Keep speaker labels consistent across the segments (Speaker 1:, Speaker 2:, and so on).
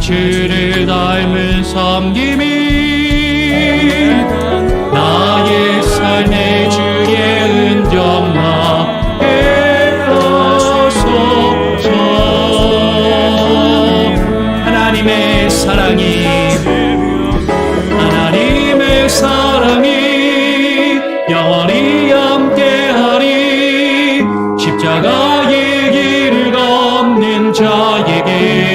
Speaker 1: 주를 닮은 섬김이 나의 삶의 주의 은정 나게 하소서. 하나님의 사랑이 영원히 함께하리. 십자가의 길을 걷는 자에게,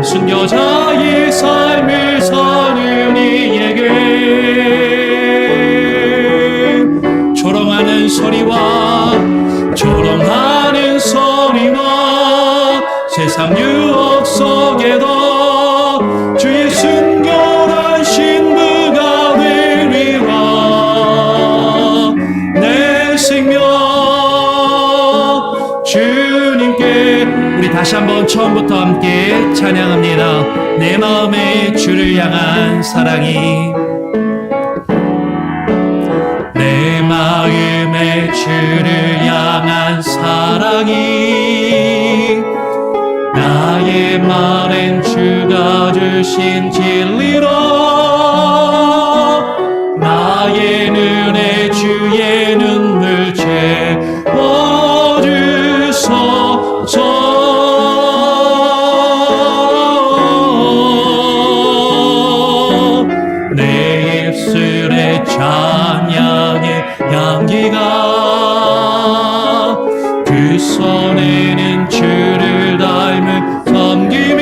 Speaker 1: 순교자의 삶을 사는 이에게, 조롱하는 소리와 세상 유혹 속에도 주의 순결한 신부가 되리라. 내 생명 주님께. 우리 다시 한번 처음부터 함께 찬양합니다. 내 마음의 주를 향한 사랑이, 내 마음의 주를 향한 사랑이, 나의 말엔 주가 주신 진리로 나의 눈에 주의 눈물 채워주소서. 내 입술에 찬양의 향기가, 그 손에는 주를 닮은 섬김이,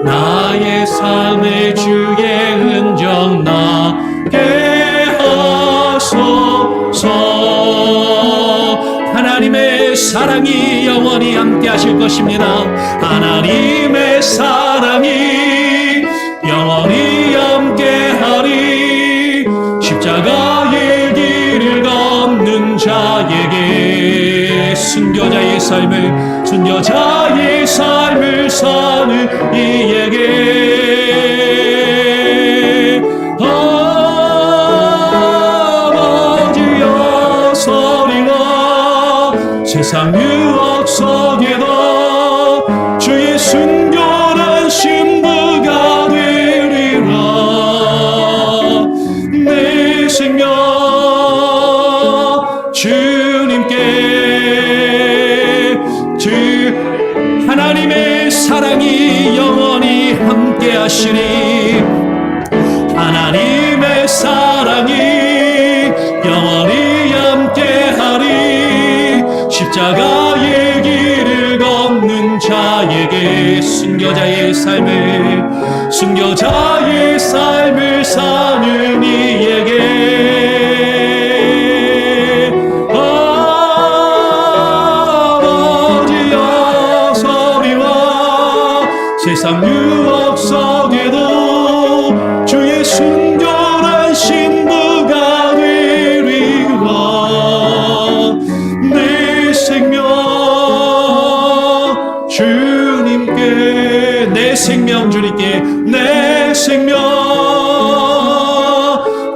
Speaker 1: 나의 삶의 주의 흔적 나게 하소서. 하나님의 사랑이 영원히 함께 하실 것입니다. 하나님의 사랑이 영원히 함께하리. 십자가의 길을 걷는 자에게, 순교자의 삶을 사는 이에게, 아버지여 소리와 세상 유혹 속에도 주의 순결한 신부가 되리라. 내 생명 주님께, 하나님의 사랑이 영원히 함께 하시니, 하나님의 사랑이 영원히 함께 하리. 십자가의 길을 걷는 자에게, 순교자의 삶을 사는 이에게, 아버지여 소리와 세상 유혹 속에도 주의 순결한 신부가 되리라. 내 생명 주님께, 내 생명 주님께, 내 생명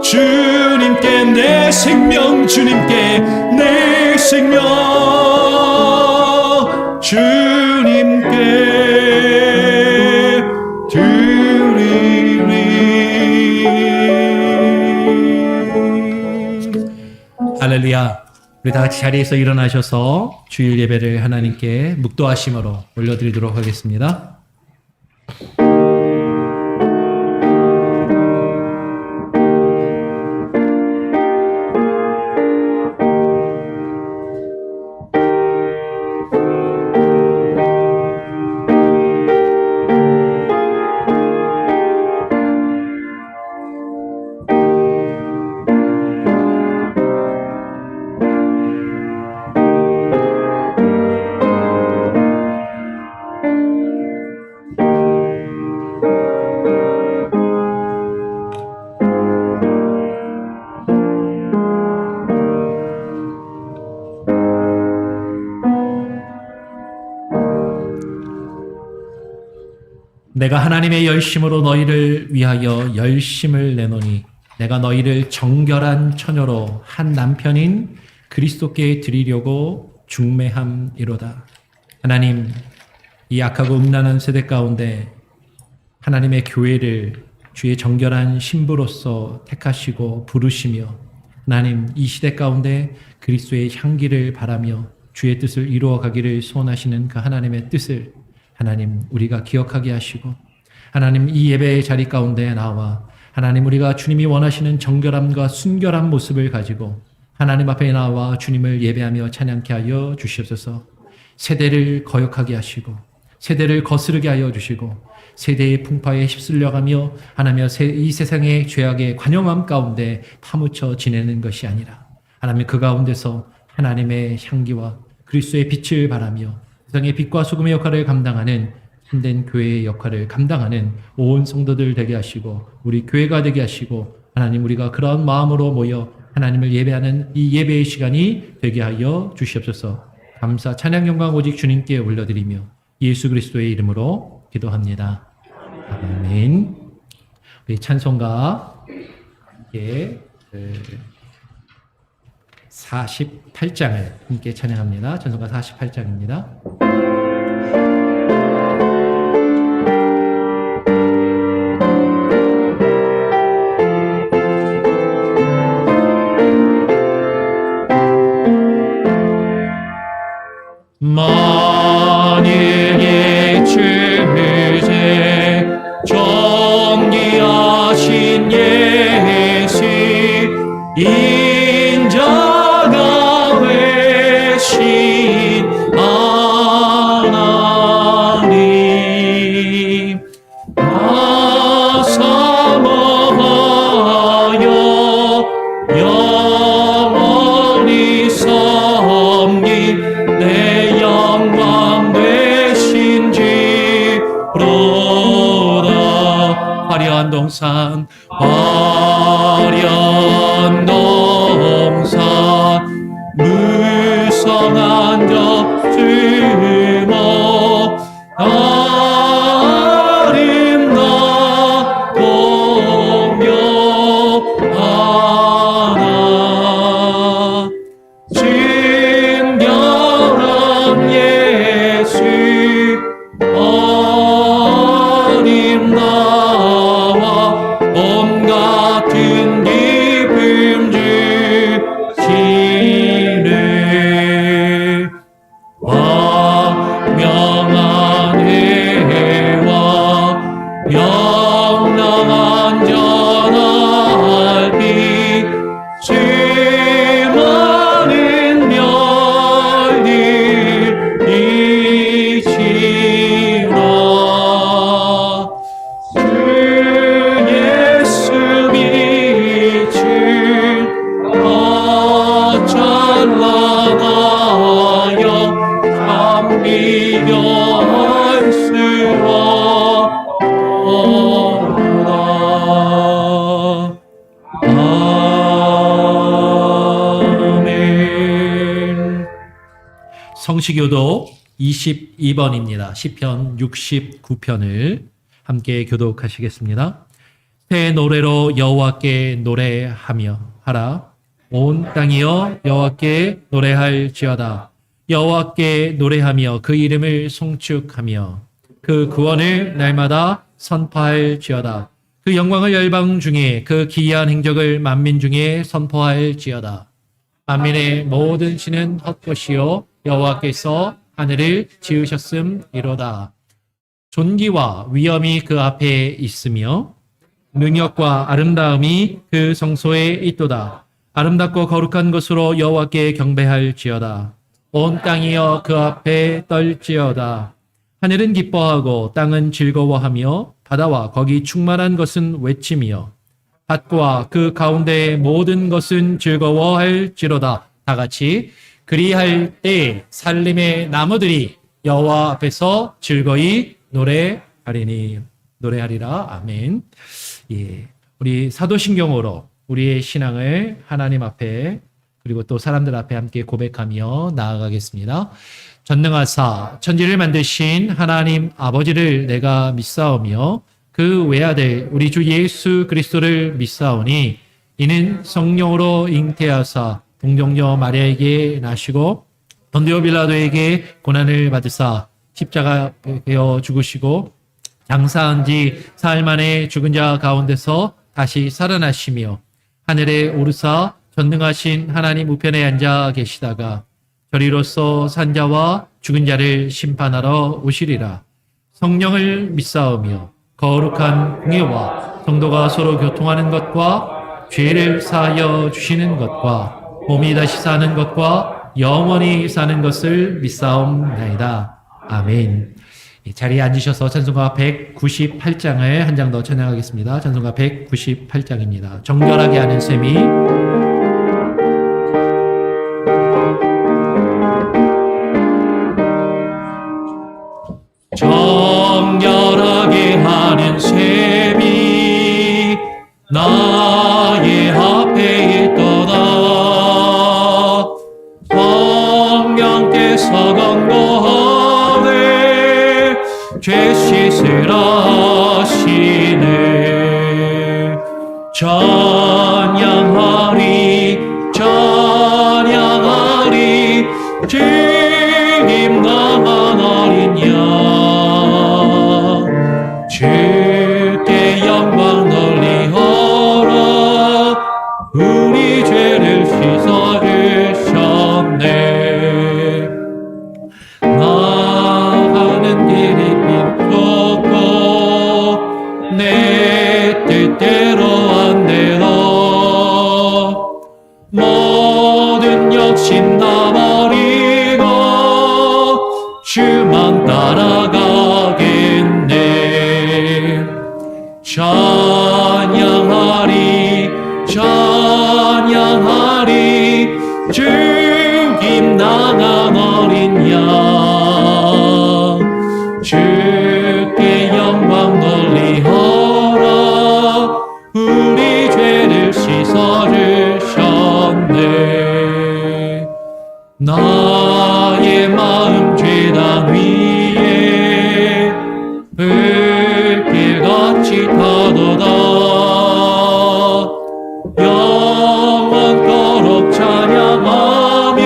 Speaker 1: 주님께, 내 생명 주님께, 내 생명 주님께 드리리. 할렐루야. 우리 다 같이 자리에서 일어나셔서 주일 예배를 하나님께 묵도하심으로 올려드리도록 하겠습니다. 내가 하나님의 열심으로 너희를 위하여 열심을 내노니, 내가 너희를 정결한 처녀로 한 남편인 그리스도께 드리려고 중매함이로다. 하나님, 이 악하고 음란한 세대 가운데 하나님의 교회를 주의 정결한 신부로서 택하시고 부르시며 하나님 이 시대 가운데 그리스도의 향기를 바라며 주의 뜻을 이루어 가기를 소원하시는 그 하나님의 뜻을 하나님 우리가 기억하게 하시고 하나님 이 예배의 자리 가운데 나와 하나님 우리가 주님이 원하시는 정결함과 순결한 모습을 가지고 하나님 앞에 나와 주님을 예배하며 찬양케 하여 주시옵소서. 세대를 거역하게 하시고 세대를 거스르게 하여 주시고 세대의 풍파에 휩쓸려가며 하나님 이 세상의 죄악의 관영함 가운데 파묻혀 지내는 것이 아니라 하나님 그 가운데서 하나님의 향기와 그리스도의 빛을 바라며 세상의 빛과 소금의 역할을 감당하는 힘든 교회의 역할을 감당하는 온 성도들 되게 하시고 우리 교회가 되게 하시고 하나님 우리가 그런 마음으로 모여 하나님을 예배하는 이 예배의 시간이 되게 하여 주시옵소서. 감사 찬양 영광 오직 주님께 올려드리며 예수 그리스도의 이름으로 기도합니다. 아멘. 우리 찬송가 48장을 함께 찬양합니다. 찬송가 48장입니다.
Speaker 2: 만일의 죄제 정리하신 예수 인자가 되신 하나님 사모하여 영원히 섬긴 내 영광 되신지로다. 화려한 동산 화려한 동산 무성한 적주모 아름답고 묘하나 진경한 예수 어림 나와 봄 같은 기쁨 주시네. 광명한 해와 영롱한 전할빛 수많은 별들이시라. 주 예수 빛은 더 찬란하여 감비견스러우라. 아멘.
Speaker 1: 성시교도 22번입니다. 시편 69편을 함께 교독하시겠습니다. 새 노래로 여호와께 노래하며 하라. 온 땅이여 여호와께 노래할지어다. 여호와께 노래하며 그 이름을 송축하며 그 구원을 날마다 선포할지어다. 그 영광을 열방 중에 그 기이한 행적을 만민 중에 선포할지어다. 만민의 모든 신은 헛것이요 여호와께서 하늘을 지으셨음이로다. 존귀와 위엄이 그 앞에 있으며 능력과 아름다움이 그 성소에 있도다. 아름답고 거룩한 것으로 여호와께 경배할지어다. 온 땅이여 그 앞에 떨지어다. 하늘은 기뻐하고 땅은 즐거워하며 바다와 거기 충만한 것은 외치며 밭과 그 가운데의 모든 것은 즐거워할지로다. 다 같이 그리할 때 살림의 나무들이 여호와 앞에서 즐거이 노래하리라. 아멘. 예, 우리 사도신경으로 우리의 신앙을 하나님 앞에 그리고 또 사람들 앞에 함께 고백하며 나아가겠습니다. 전능하사 천지를 만드신 하나님 아버지를 내가 믿사오며 그 외아들 우리 주 예수 그리스도를 믿사오니 이는 성령으로 잉태하사 동정녀 마리아에게 나시고 본디오 빌라도에게 고난을 받으사 십자가 베어 죽으시고 장사한 지 사흘 만에 죽은 자 가운데서 다시 살아나시며 하늘에 오르사 전능하신 하나님 우편에 앉아 계시다가 저리로서 산자와 죽은 자를 심판하러 오시리라. 성령을 믿사오며 거룩한 공예와 성도가 서로 교통하는 것과 죄를 사하여 주시는 것과 몸이 다시 사는 것과 영원히 사는 것을 믿사옵나이다. 아멘. 자리에 앉으셔서 찬송가 198장을 한 장 더 찬양하겠습니다. 찬송가 198장입니다. 정결하게 하는 셈이
Speaker 2: 정결하게 하는 셈이 나의 앞에 있도다. 성령께서 권고하네 죄 씻으라 하시네. 찬양하리 찬양하리 주님 나만 어린 양 주께 영광 돌리어라. 우리 죄를 씻어주셨네. 나가는 길이 힘없고 내 뜻대로 안 되어 모든 욕심 다 버리고 주만 따라가겠네. 찬양하리 찬양하리 주님 나간 어린 양 주께 영광 돌리어라. 우리 죄를 씻어주셨네. 나의 마음 죄단 위에 불길같이 타도다. 영원토록 찬양하며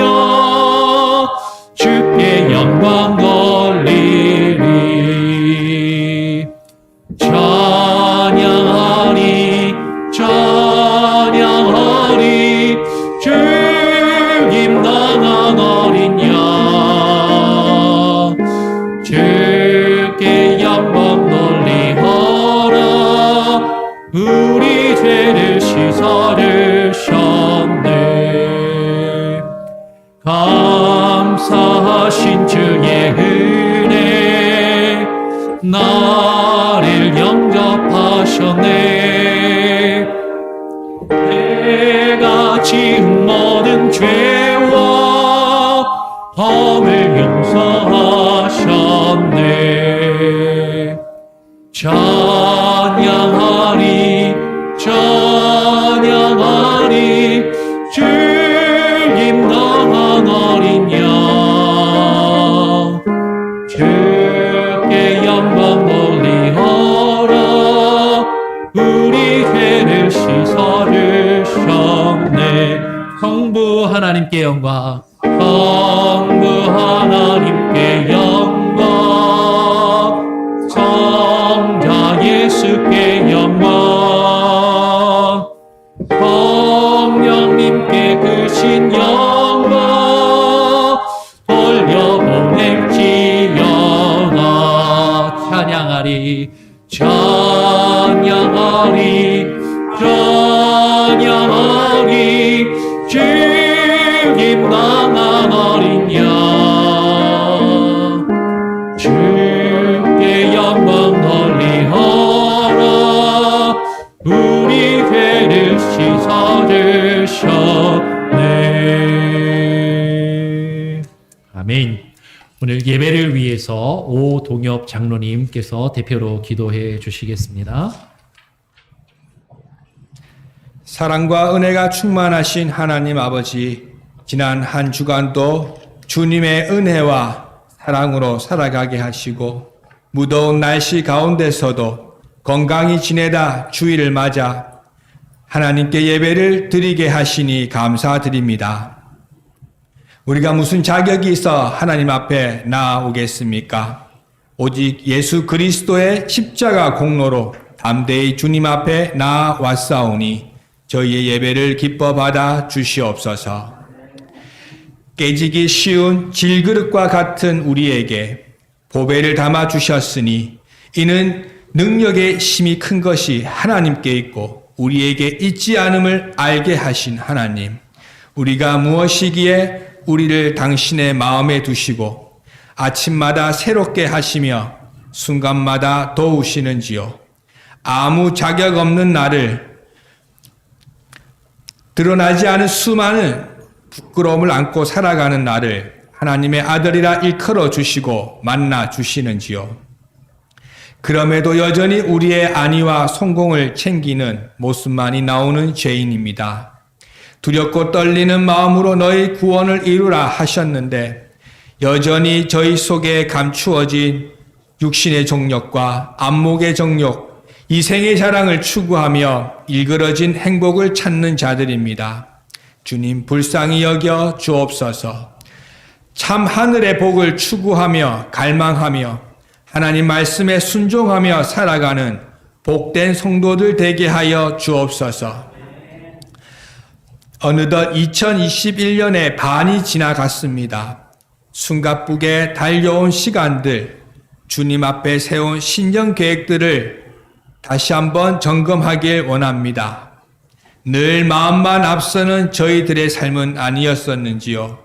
Speaker 2: 주께 영광 돌리리. 찬양하리 찬양하리 주님 나간 어린 양 주께 영광 돌리어라. 우리 죄를 씻어주셨네. 감사하신 주의 은혜 나를 영접하셨네. 내가 지은 모든 죄와 범을 용서하셨네. 찬양하리 찬양하리 주님 나간 어린 양 주께 영광 돌리어라. 우리 죄를 씻어주셨네.
Speaker 1: 성부 하나님께 영광
Speaker 2: 성부 하나님께 영광 성자 예수께 영광 성령님께 크신 영광 돌려보낼지어다.
Speaker 1: 찬양하리
Speaker 2: 찬양하리 찬양하리 주님 나간 어린 양 주께 영광 돌리어라. 우리 죄를 씻어주셨네.
Speaker 1: 아멘. 오늘 예배를 위해서 오동엽 장로님께서 대표로 기도해 주시겠습니다.
Speaker 3: 사랑과 은혜가 충만하신 하나님 아버지, 지난 한 주간도 주님의 은혜와 사랑으로 살아가게 하시고 무더운 날씨 가운데서도 건강히 지내다 주일을 맞아 하나님께 예배를 드리게 하시니 감사드립니다. 우리가 무슨 자격이 있어 하나님 앞에 나아오겠습니까? 오직 예수 그리스도의 십자가 공로로 담대히 주님 앞에 나아왔사오니 저희의 예배를 기뻐 받아 주시옵소서. 깨지기 쉬운 질그릇과 같은 우리에게 보배를 담아 주셨으니 이는 능력의 힘이 큰 것이 하나님께 있고 우리에게 있지 않음을 알게 하신 하나님. 우리가 무엇이기에 우리를 당신의 마음에 두시고 아침마다 새롭게 하시며 순간마다 도우시는지요. 아무 자격 없는 나를 드러나지 않은 수많은 부끄러움을 안고 살아가는 나를 하나님의 아들이라 일컬어 주시고 만나 주시는지요. 그럼에도 여전히 우리의 안위와 성공을 챙기는 모습만이 나오는 죄인입니다. 두렵고 떨리는 마음으로 너희 구원을 이루라 하셨는데 여전히 저희 속에 감추어진 육신의 정욕과 안목의 정욕, 이생의 자랑을 추구하며 일그러진 행복을 찾는 자들입니다. 주님 불쌍히 여겨 주옵소서. 참 하늘의 복을 추구하며 갈망하며 하나님 말씀에 순종하며 살아가는 복된 성도들 되게 하여 주옵소서. 어느덧 2021년의 반이 지나갔습니다. 숨가쁘게 달려온 시간들, 주님 앞에 세운 신년 계획들을 다시 한번 점검하길 원합니다. 늘 마음만 앞서는 저희들의 삶은 아니었었는지요.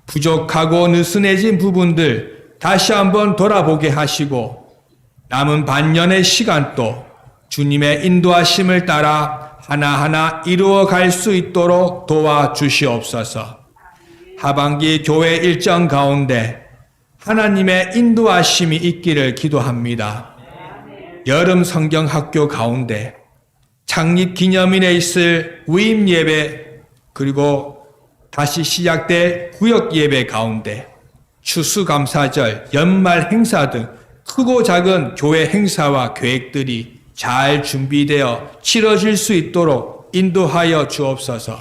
Speaker 3: 부족하고 느슨해진 부분들 다시 한번 돌아보게 하시고 남은 반년의 시간도 주님의 인도하심을 따라 하나하나 이루어갈 수 있도록 도와주시옵소서. 하반기 교회 일정 가운데 하나님의 인도하심이 있기를 기도합니다. 여름 성경학교 가운데 창립 기념일에 있을 위임 예배 그리고 다시 시작될 구역 예배 가운데 추수감사절, 연말 행사 등 크고 작은 교회 행사와 계획들이 잘 준비되어 치러질 수 있도록 인도하여 주옵소서.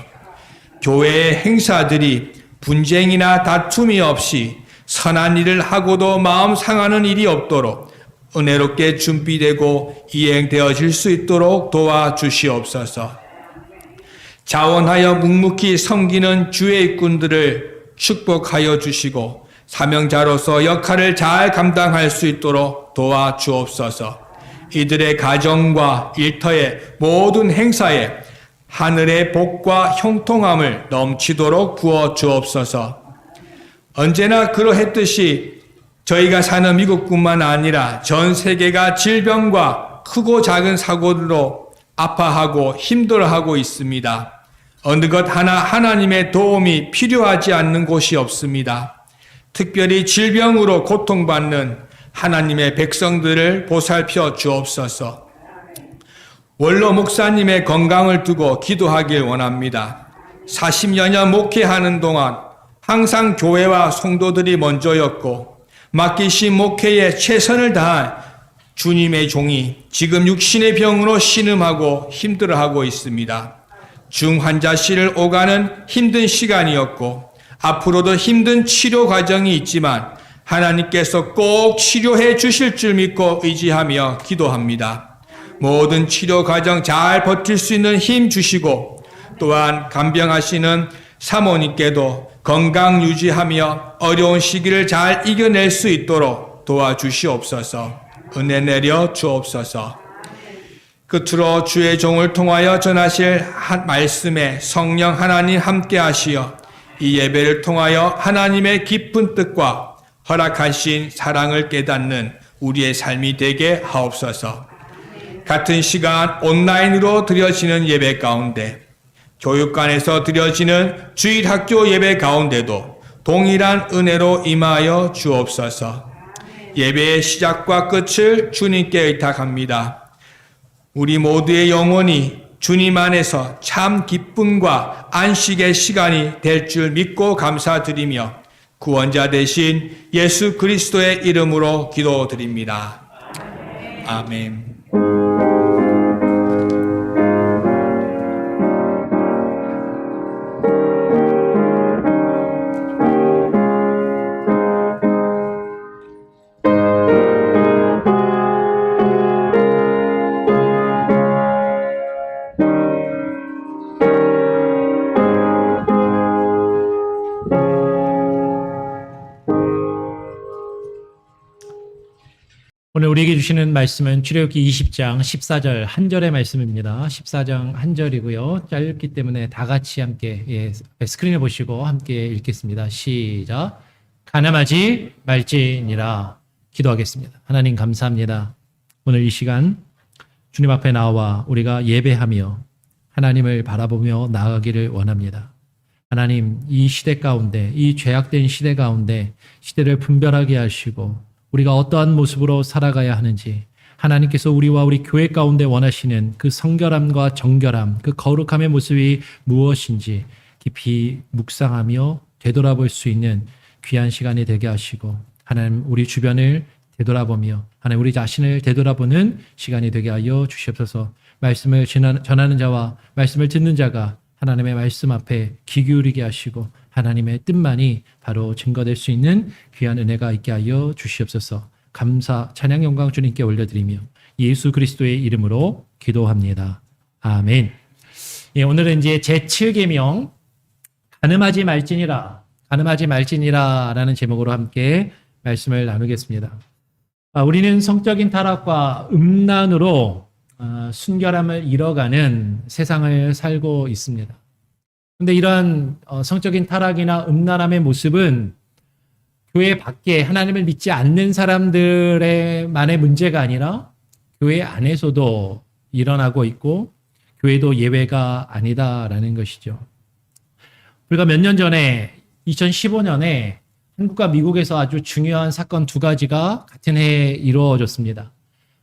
Speaker 3: 교회의 행사들이 분쟁이나 다툼이 없이 선한 일을 하고도 마음 상하는 일이 없도록 은혜롭게 준비되고 이행되어질 수 있도록 도와주시옵소서. 자원하여 묵묵히 섬기는 주의 일꾼들을 축복하여 주시고 사명자로서 역할을 잘 감당할 수 있도록 도와주옵소서. 이들의 가정과 일터의 모든 행사에 하늘의 복과 형통함을 넘치도록 부어 주옵소서. 언제나 그러했듯이 저희가 사는 미국뿐만 아니라 전 세계가 질병과 크고 작은 사고로 아파하고 힘들어하고 있습니다. 어느 것 하나 하나님의 도움이 필요하지 않는 곳이 없습니다. 특별히 질병으로 고통받는 하나님의 백성들을 보살펴 주옵소서. 원로 목사님의 건강을 두고 기도하길 원합니다. 40여 년 목회하는 동안 항상 교회와 성도들이 먼저였고 맡기신 목회에 최선을 다한 주님의 종이 지금 육신의 병으로 신음하고 힘들어하고 있습니다. 중환자실을 오가는 힘든 시간이었고 앞으로도 힘든 치료 과정이 있지만 하나님께서 꼭 치료해 주실 줄 믿고 의지하며 기도합니다. 모든 치료 과정 잘 버틸 수 있는 힘 주시고 또한 간병하시는 사모님께도 건강 유지하며 어려운 시기를 잘 이겨낼 수 있도록 도와주시옵소서. 은혜 내려 주옵소서. 끝으로 주의 종을 통하여 전하실 말씀에 성령 하나님 함께 하시어 이 예배를 통하여 하나님의 깊은 뜻과 허락하신 사랑을 깨닫는 우리의 삶이 되게 하옵소서. 같은 시간 온라인으로 드려지는 예배 가운데 교육관에서 드려지는 주일학교 예배 가운데도 동일한 은혜로 임하여 주옵소서. 예배의 시작과 끝을 주님께 의탁합니다. 우리 모두의 영혼이 주님 안에서 참 기쁨과 안식의 시간이 될 줄 믿고 감사드리며 구원자 되신 예수 그리스도의 이름으로 기도드립니다. 아멘.
Speaker 1: 오늘 우리에게 주시는 말씀은 출애굽기 20장 14절 한 절의 말씀입니다. 14장 한 절이고요. 짧기 때문에 다 같이 함께 스크린을 보시고 함께 읽겠습니다. 시작. 가늠하지 말지니라. 기도하겠습니다. 하나님 감사합니다. 오늘 이 시간 주님 앞에 나와 우리가 예배하며 하나님을 바라보며 나아가기를 원합니다. 하나님, 이 시대 가운데, 이 죄악된 시대 가운데 시대를 분별하게 하시고 우리가 어떠한 모습으로 살아가야 하는지, 하나님께서 우리와 우리 교회 가운데 원하시는 그 성결함과 정결함, 그 거룩함의 모습이 무엇인지 깊이 묵상하며 되돌아볼 수 있는 귀한 시간이 되게 하시고, 하나님 우리 주변을 되돌아보며 하나님 우리 자신을 되돌아보는 시간이 되게 하여 주시옵소서. 말씀을 전하는 자와 말씀을 듣는 자가 하나님의 말씀 앞에 귀 기울이게 하시고 하나님의 뜻만이 바로 증거될 수 있는 귀한 은혜가 있게 하여 주시옵소서. 감사, 찬양, 영광 주님께 올려드리며 예수 그리스도의 이름으로 기도합니다. 아멘. 예, 오늘은 이제 제7계명 가늠하지 말지니라, 가늠하지 말지니라라는 제목으로 함께 말씀을 나누겠습니다. 우리는 성적인 타락과 음란으로 순결함을 잃어가는 세상을 살고 있습니다. 그런데 이러한 성적인 타락이나 음란함의 모습은 교회 밖에 하나님을 믿지 않는 사람들만의 문제가 아니라 교회 안에서도 일어나고 있고 교회도 예외가 아니다라는 것이죠. 불과 몇 년 전에 2015년에 한국과 미국에서 아주 중요한 사건 두 가지가 같은 해에 이루어졌습니다.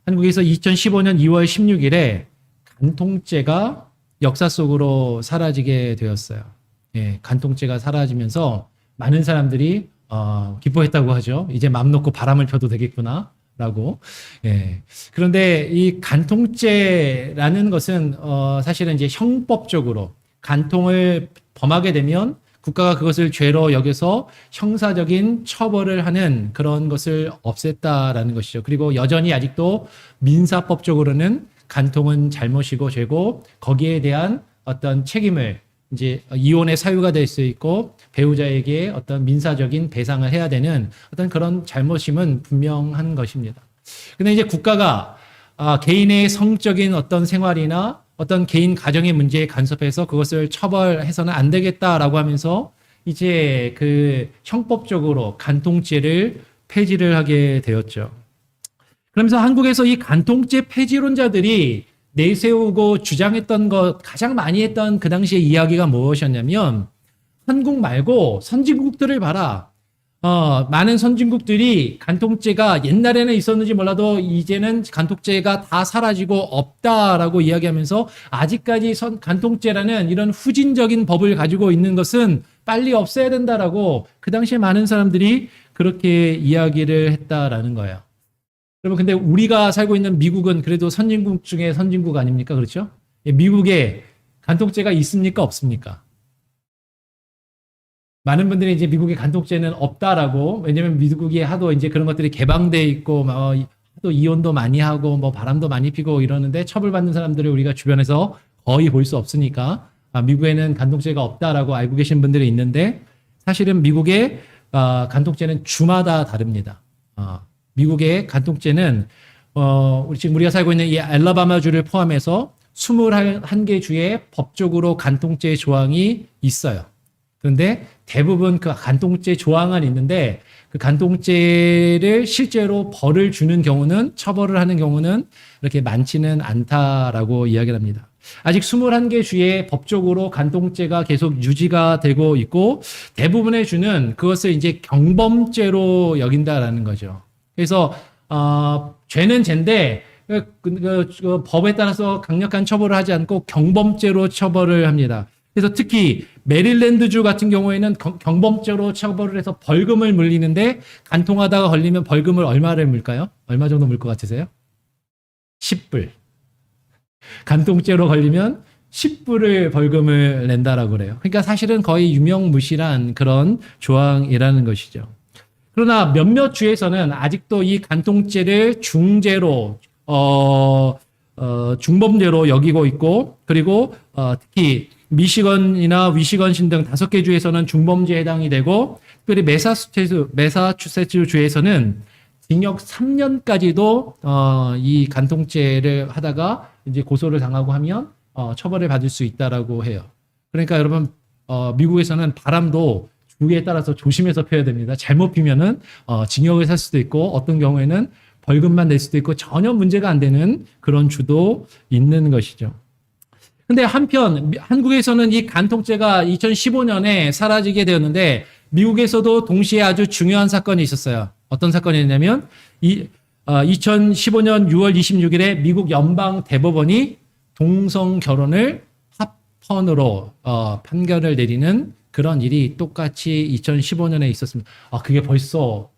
Speaker 1: 한국에서 2015년 2월 16일에 간통죄가 역사 속으로 사라지게 되었어요. 예, 간통죄가 사라지면서 많은 사람들이 기뻐했다고 하죠. 이제 맘 놓고 바람을 펴도 되겠구나라고. 예. 그런데 이 간통죄라는 것은 사실은 이제 형법적으로 간통을 범하게 되면 국가가 그것을 죄로 여겨서 형사적인 처벌을 하는 그런 것을 없앴다라는 것이죠. 그리고 여전히 아직도 민사법적으로는 간통은 잘못이고 죄고 거기에 대한 어떤 책임을 이제 이혼의 사유가 될 수 있고 배우자에게 어떤 민사적인 배상을 해야 되는 어떤 그런 잘못임은 분명한 것입니다. 근데 이제 국가가 개인의 성적인 어떤 생활이나 어떤 개인 가정의 문제에 간섭해서 그것을 처벌해서는 안 되겠다라고 하면서 이제 그 형법적으로 간통죄를 폐지를 하게 되었죠. 그러면서 한국에서 이 간통죄 폐지론자들이 내세우고 주장했던 것, 가장 많이 했던 그 당시의 이야기가 무엇이었냐면 한국 말고 선진국들을 봐라. 많은 선진국들이 간통죄가 옛날에는 있었는지 몰라도 이제는 간통죄가 다 사라지고 없다라고 이야기하면서 아직까지 간통죄라는 이런 후진적인 법을 가지고 있는 것은 빨리 없애야 된다라고 그 당시에 많은 사람들이 그렇게 이야기를 했다라는 거예요. 여러분, 근데 우리가 살고 있는 미국은 그래도 선진국 중에 선진국 아닙니까? 그렇죠? 미국에 간통죄가 있습니까? 없습니까? 많은 분들이 이제 미국의 간통죄는 없다라고, 왜냐면 미국이 하도 이제 그런 것들이 개방돼 있고, 또 이혼도 많이 하고, 바람도 많이 피고 이러는데 처벌받는 사람들을 우리가 주변에서 거의 볼 수 없으니까, 미국에는 간통죄가 없다라고 알고 계신 분들이 있는데, 사실은 미국의 간통죄는 주마다 다릅니다. 미국의 간통죄는, 지금 우리가 살고 있는 이 알라바마주를 포함해서 21개 주에 법적으로 간통죄 조항이 있어요. 그런데 대부분 그 간통죄 조항은 있는데 그 간통죄를 실제로 벌을 주는 경우는, 처벌을 하는 경우는 이렇게 많지는 않다라고 이야기를 합니다. 아직 21개 주에 법적으로 간통죄가 계속 유지가 되고 있고 대부분의 주는 그것을 이제 경범죄로 여긴다라는 거죠. 그래서 죄는 죄인데 그 법에 따라서 강력한 처벌을 하지 않고 경범죄로 처벌을 합니다. 그래서 특히 메릴랜드주 같은 경우에는 경범죄로 처벌을 해서 벌금을 물리는데 간통하다가 걸리면 벌금을 얼마를 물까요? 얼마 정도 물 것 같으세요? 10불. 간통죄로 걸리면 10불을 벌금을 낸다라고 그래요. 그러니까 사실은 거의 유명무실한 그런 조항이라는 것이죠. 그러나 몇몇 주에서는 아직도 이 간통죄를 중죄로 중범죄로 여기고 있고, 그리고 특히 미시건이나 위시건신 등 5개 주에서는 중범죄에 해당이 되고, 특별히 매사추세츠 주에서는 징역 3년까지도 이 간통죄를 하다가 이제 고소를 당하고 하면 처벌을 받을 수 있다라고 해요. 그러니까 여러분 미국에서는 바람도 주기에 따라서 조심해서 펴야 됩니다. 잘못 피면은 징역을 살 수도 있고 어떤 경우에는 벌금만 낼 수도 있고 전혀 문제가 안 되는 그런 주도 있는 것이죠. 근데 한편 한국에서는 이 간통죄가 2015년에 사라지게 되었는데 미국에서도 동시에 아주 중요한 사건이 있었어요. 어떤 사건이었냐면 2015년 6월 26일에 미국 연방 대법원이 동성 결혼을 합헌으로 판결을 내리는 그런 일이 똑같이 2015년에 있었습니다. 그게 벌써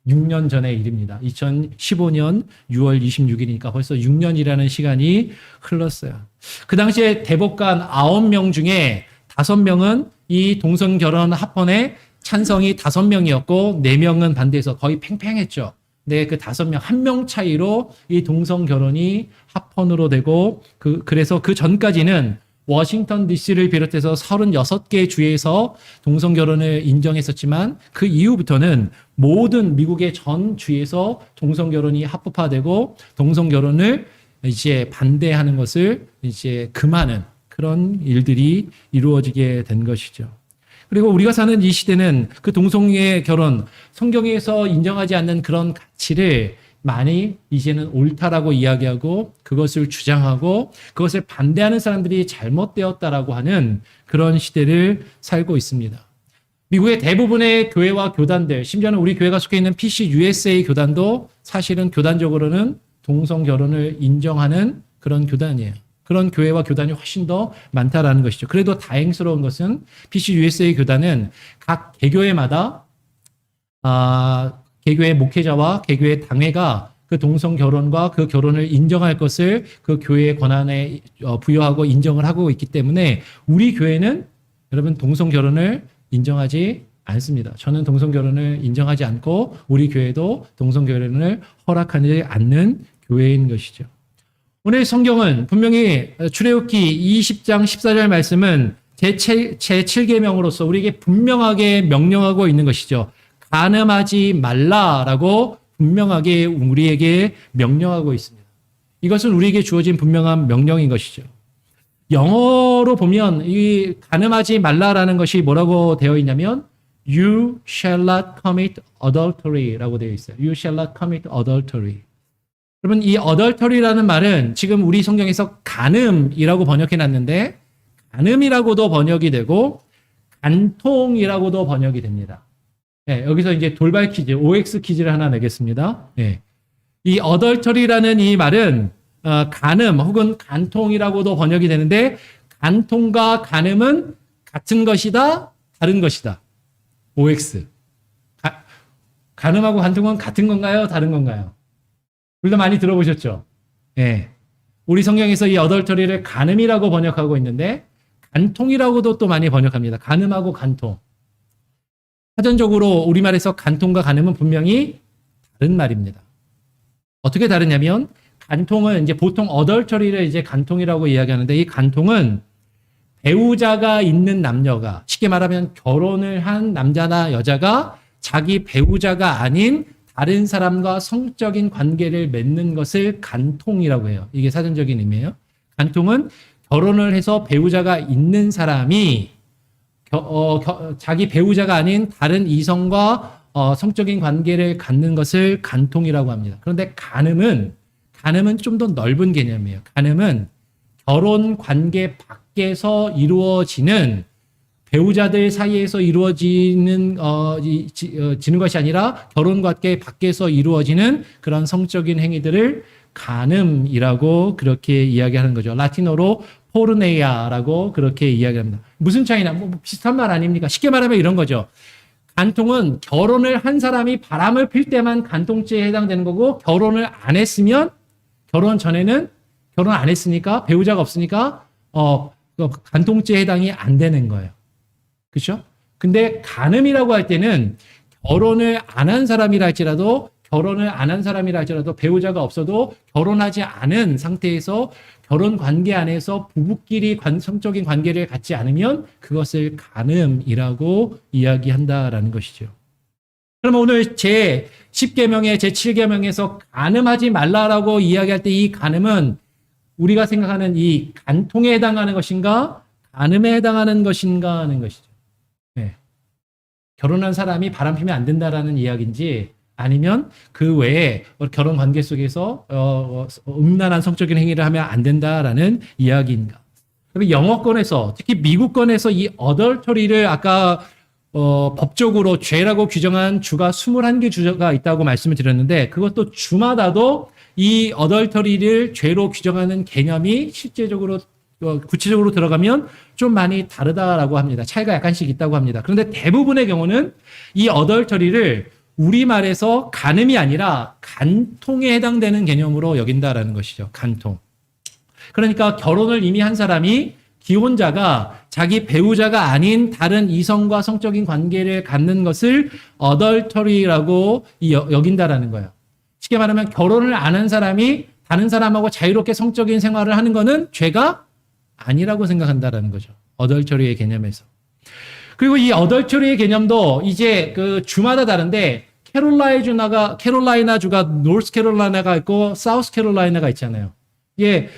Speaker 1: 6년 전의 일입니다. 2015년 6월 26일이니까 벌써 6년이라는 시간이 흘렀어요. 그 당시에 대법관 9명 중에 5명은 이 동성 결혼 합헌에 찬성이 5명이었고 4명은 반대해서 거의 팽팽했죠. 근데 그 5명, 1명 차이로 이 동성 결혼이 합헌으로 되고 그래서 그 전까지는 워싱턴 DC를 비롯해서 36개 주에서 동성 결혼을 인정했었지만 그 이후부터는 모든 미국의 전 주에서 동성 결혼이 합법화되고 동성 결혼을 이제 반대하는 것을 이제 금하는 그런 일들이 이루어지게 된 것이죠. 그리고 우리가 사는 이 시대는 그 동성애 결혼, 성경에서 인정하지 않는 그런 가치를 많이 이제는 옳다라고 이야기하고 그것을 주장하고 그것을 반대하는 사람들이 잘못되었다라고 하는 그런 시대를 살고 있습니다. 미국의 대부분의 교회와 교단들, 심지어는 우리 교회가 속해 있는 PC USA 교단도 사실은 교단적으로는 동성 결혼을 인정하는 그런 교단이에요. 그런 교회와 교단이 훨씬 더 많다라는 것이죠. 그래도 다행스러운 것은 PC USA 교단은 각 개교회마다 개교회 목회자와 개교회 당회가 그 동성 결혼과 그 결혼을 인정할 것을 그 교회의 권한에 부여하고 인정을 하고 있기 때문에 우리 교회는 여러분 동성 결혼을 인정하지 않습니다. 저는 동성 결혼을 인정하지 않고 우리 교회도 동성 결혼을 허락하지 않는 교회인 것이죠. 오늘 성경은 분명히 출애굽기 20장 14절 말씀은 제7계명으로서 우리에게 분명하게 명령하고 있는 것이죠. 간음하지 말라라고 분명하게 우리에게 명령하고 있습니다. 이것은 우리에게 주어진 분명한 명령인 것이죠. 영어로 보면 이 간음하지 말라라는 것이 뭐라고 되어 있냐면 You shall not commit adultery라고 되어 있어요. You shall not commit adultery. 여러분 이 adultery라는 말은 지금 우리 성경에서 간음이라고 번역해 놨는데 간음이라고도 번역이 되고 간통이라고도 번역이 됩니다. 네, 여기서 이제 돌발 퀴즈, OX 퀴즈를 하나 내겠습니다. 네. 이 adultery라는 이 말은 간음 혹은 간통이라고도 번역이 되는데 간통과 간음은 같은 것이다, 다른 것이다. OX. 간음하고 간통은 같은 건가요, 다른 건가요? 둘 다 많이 들어보셨죠? 네. 우리 성경에서 이 adultery를 간음이라고 번역하고 있는데 간통이라고도 또 많이 번역합니다. 간음하고 간통. 사전적으로 우리말에서 간통과 간음은 분명히 다른 말입니다. 어떻게 다르냐면 간통은 이제 보통 adultery를 이제 간통이라고 이야기하는데 이 간통은 배우자가 있는 남녀가 쉽게 말하면 결혼을 한 남자나 여자가 자기 배우자가 아닌 다른 사람과 성적인 관계를 맺는 것을 간통이라고 해요. 이게 사전적인 의미예요. 간통은 결혼을 해서 배우자가 있는 사람이 자기 배우자가 아닌 다른 이성과 성적인 관계를 갖는 것을 간통이라고 합니다. 그런데 간음은 좀 더 넓은 개념이에요. 간음은 결혼 관계 밖에서 이루어지는 배우자들 사이에서 이루어지는 지는 것이 아니라 결혼 관계 밖에서 이루어지는 그런 성적인 행위들을 간음이라고 그렇게 이야기하는 거죠. 라틴어로 포르네이아라고 그렇게 이야기합니다. 무슨 차이나 뭐 비슷한 말 아닙니까? 쉽게 말하면 이런 거죠. 간통은 결혼을 한 사람이 바람을 필 때만 간통죄에 해당되는 거고 결혼을 안 했으면 결혼 전에는 결혼 안 했으니까 배우자가 없으니까 간통죄에 해당이 안 되는 거예요. 그렇죠? 근데 간음이라고 할 때는 결혼을 안 한 사람이라 할지라도 배우자가 없어도 결혼하지 않은 상태에서 결혼 관계 안에서 부부끼리 성적인 관계를 갖지 않으면 그것을 간음이라고 이야기한다라는 것이죠. 그러면 오늘 제 10계명의 제 7계명에서 간음하지 말라라고 이야기할 때 이 간음은 우리가 생각하는 이 간통에 해당하는 것인가 간음에 해당하는 것인가 하는 것이죠. 네. 결혼한 사람이 바람피면 안 된다라는 이야기인지 아니면 그 외에 결혼 관계 속에서 음란한 성적인 행위를 하면 안 된다라는 이야기인가. 영어권에서 특히 미국권에서 이 어덜터리를 아까 법적으로 죄라고 규정한 주가 21개 주가 있다고 말씀을 드렸는데 그것도 주마다도 이 어덜터리를 죄로 규정하는 개념이 실제적으로 구체적으로 들어가면 좀 많이 다르다라고 합니다. 차이가 약간씩 있다고 합니다. 그런데 대부분의 경우는 이 어덜터리를 우리말에서 간음이 아니라 간통에 해당되는 개념으로 여긴다라는 것이죠. 간통. 그러니까 결혼을 이미 한 사람이 기혼자가 자기 배우자가 아닌 다른 이성과 성적인 관계를 갖는 것을 어덜터리라고 여긴다라는 거예요. 쉽게 말하면 결혼을 안 한 사람이 다른 사람하고 자유롭게 성적인 생활을 하는 것은 죄가 아니라고 생각한다라는 거죠. 어덜터리의 개념에서. 그리고 이 어덜터리의 개념도 이제 그 주마다 다른데 캐롤라이나 주가 노스캐롤라이나가 있고 사우스캐롤라이나가 있잖아요. 예,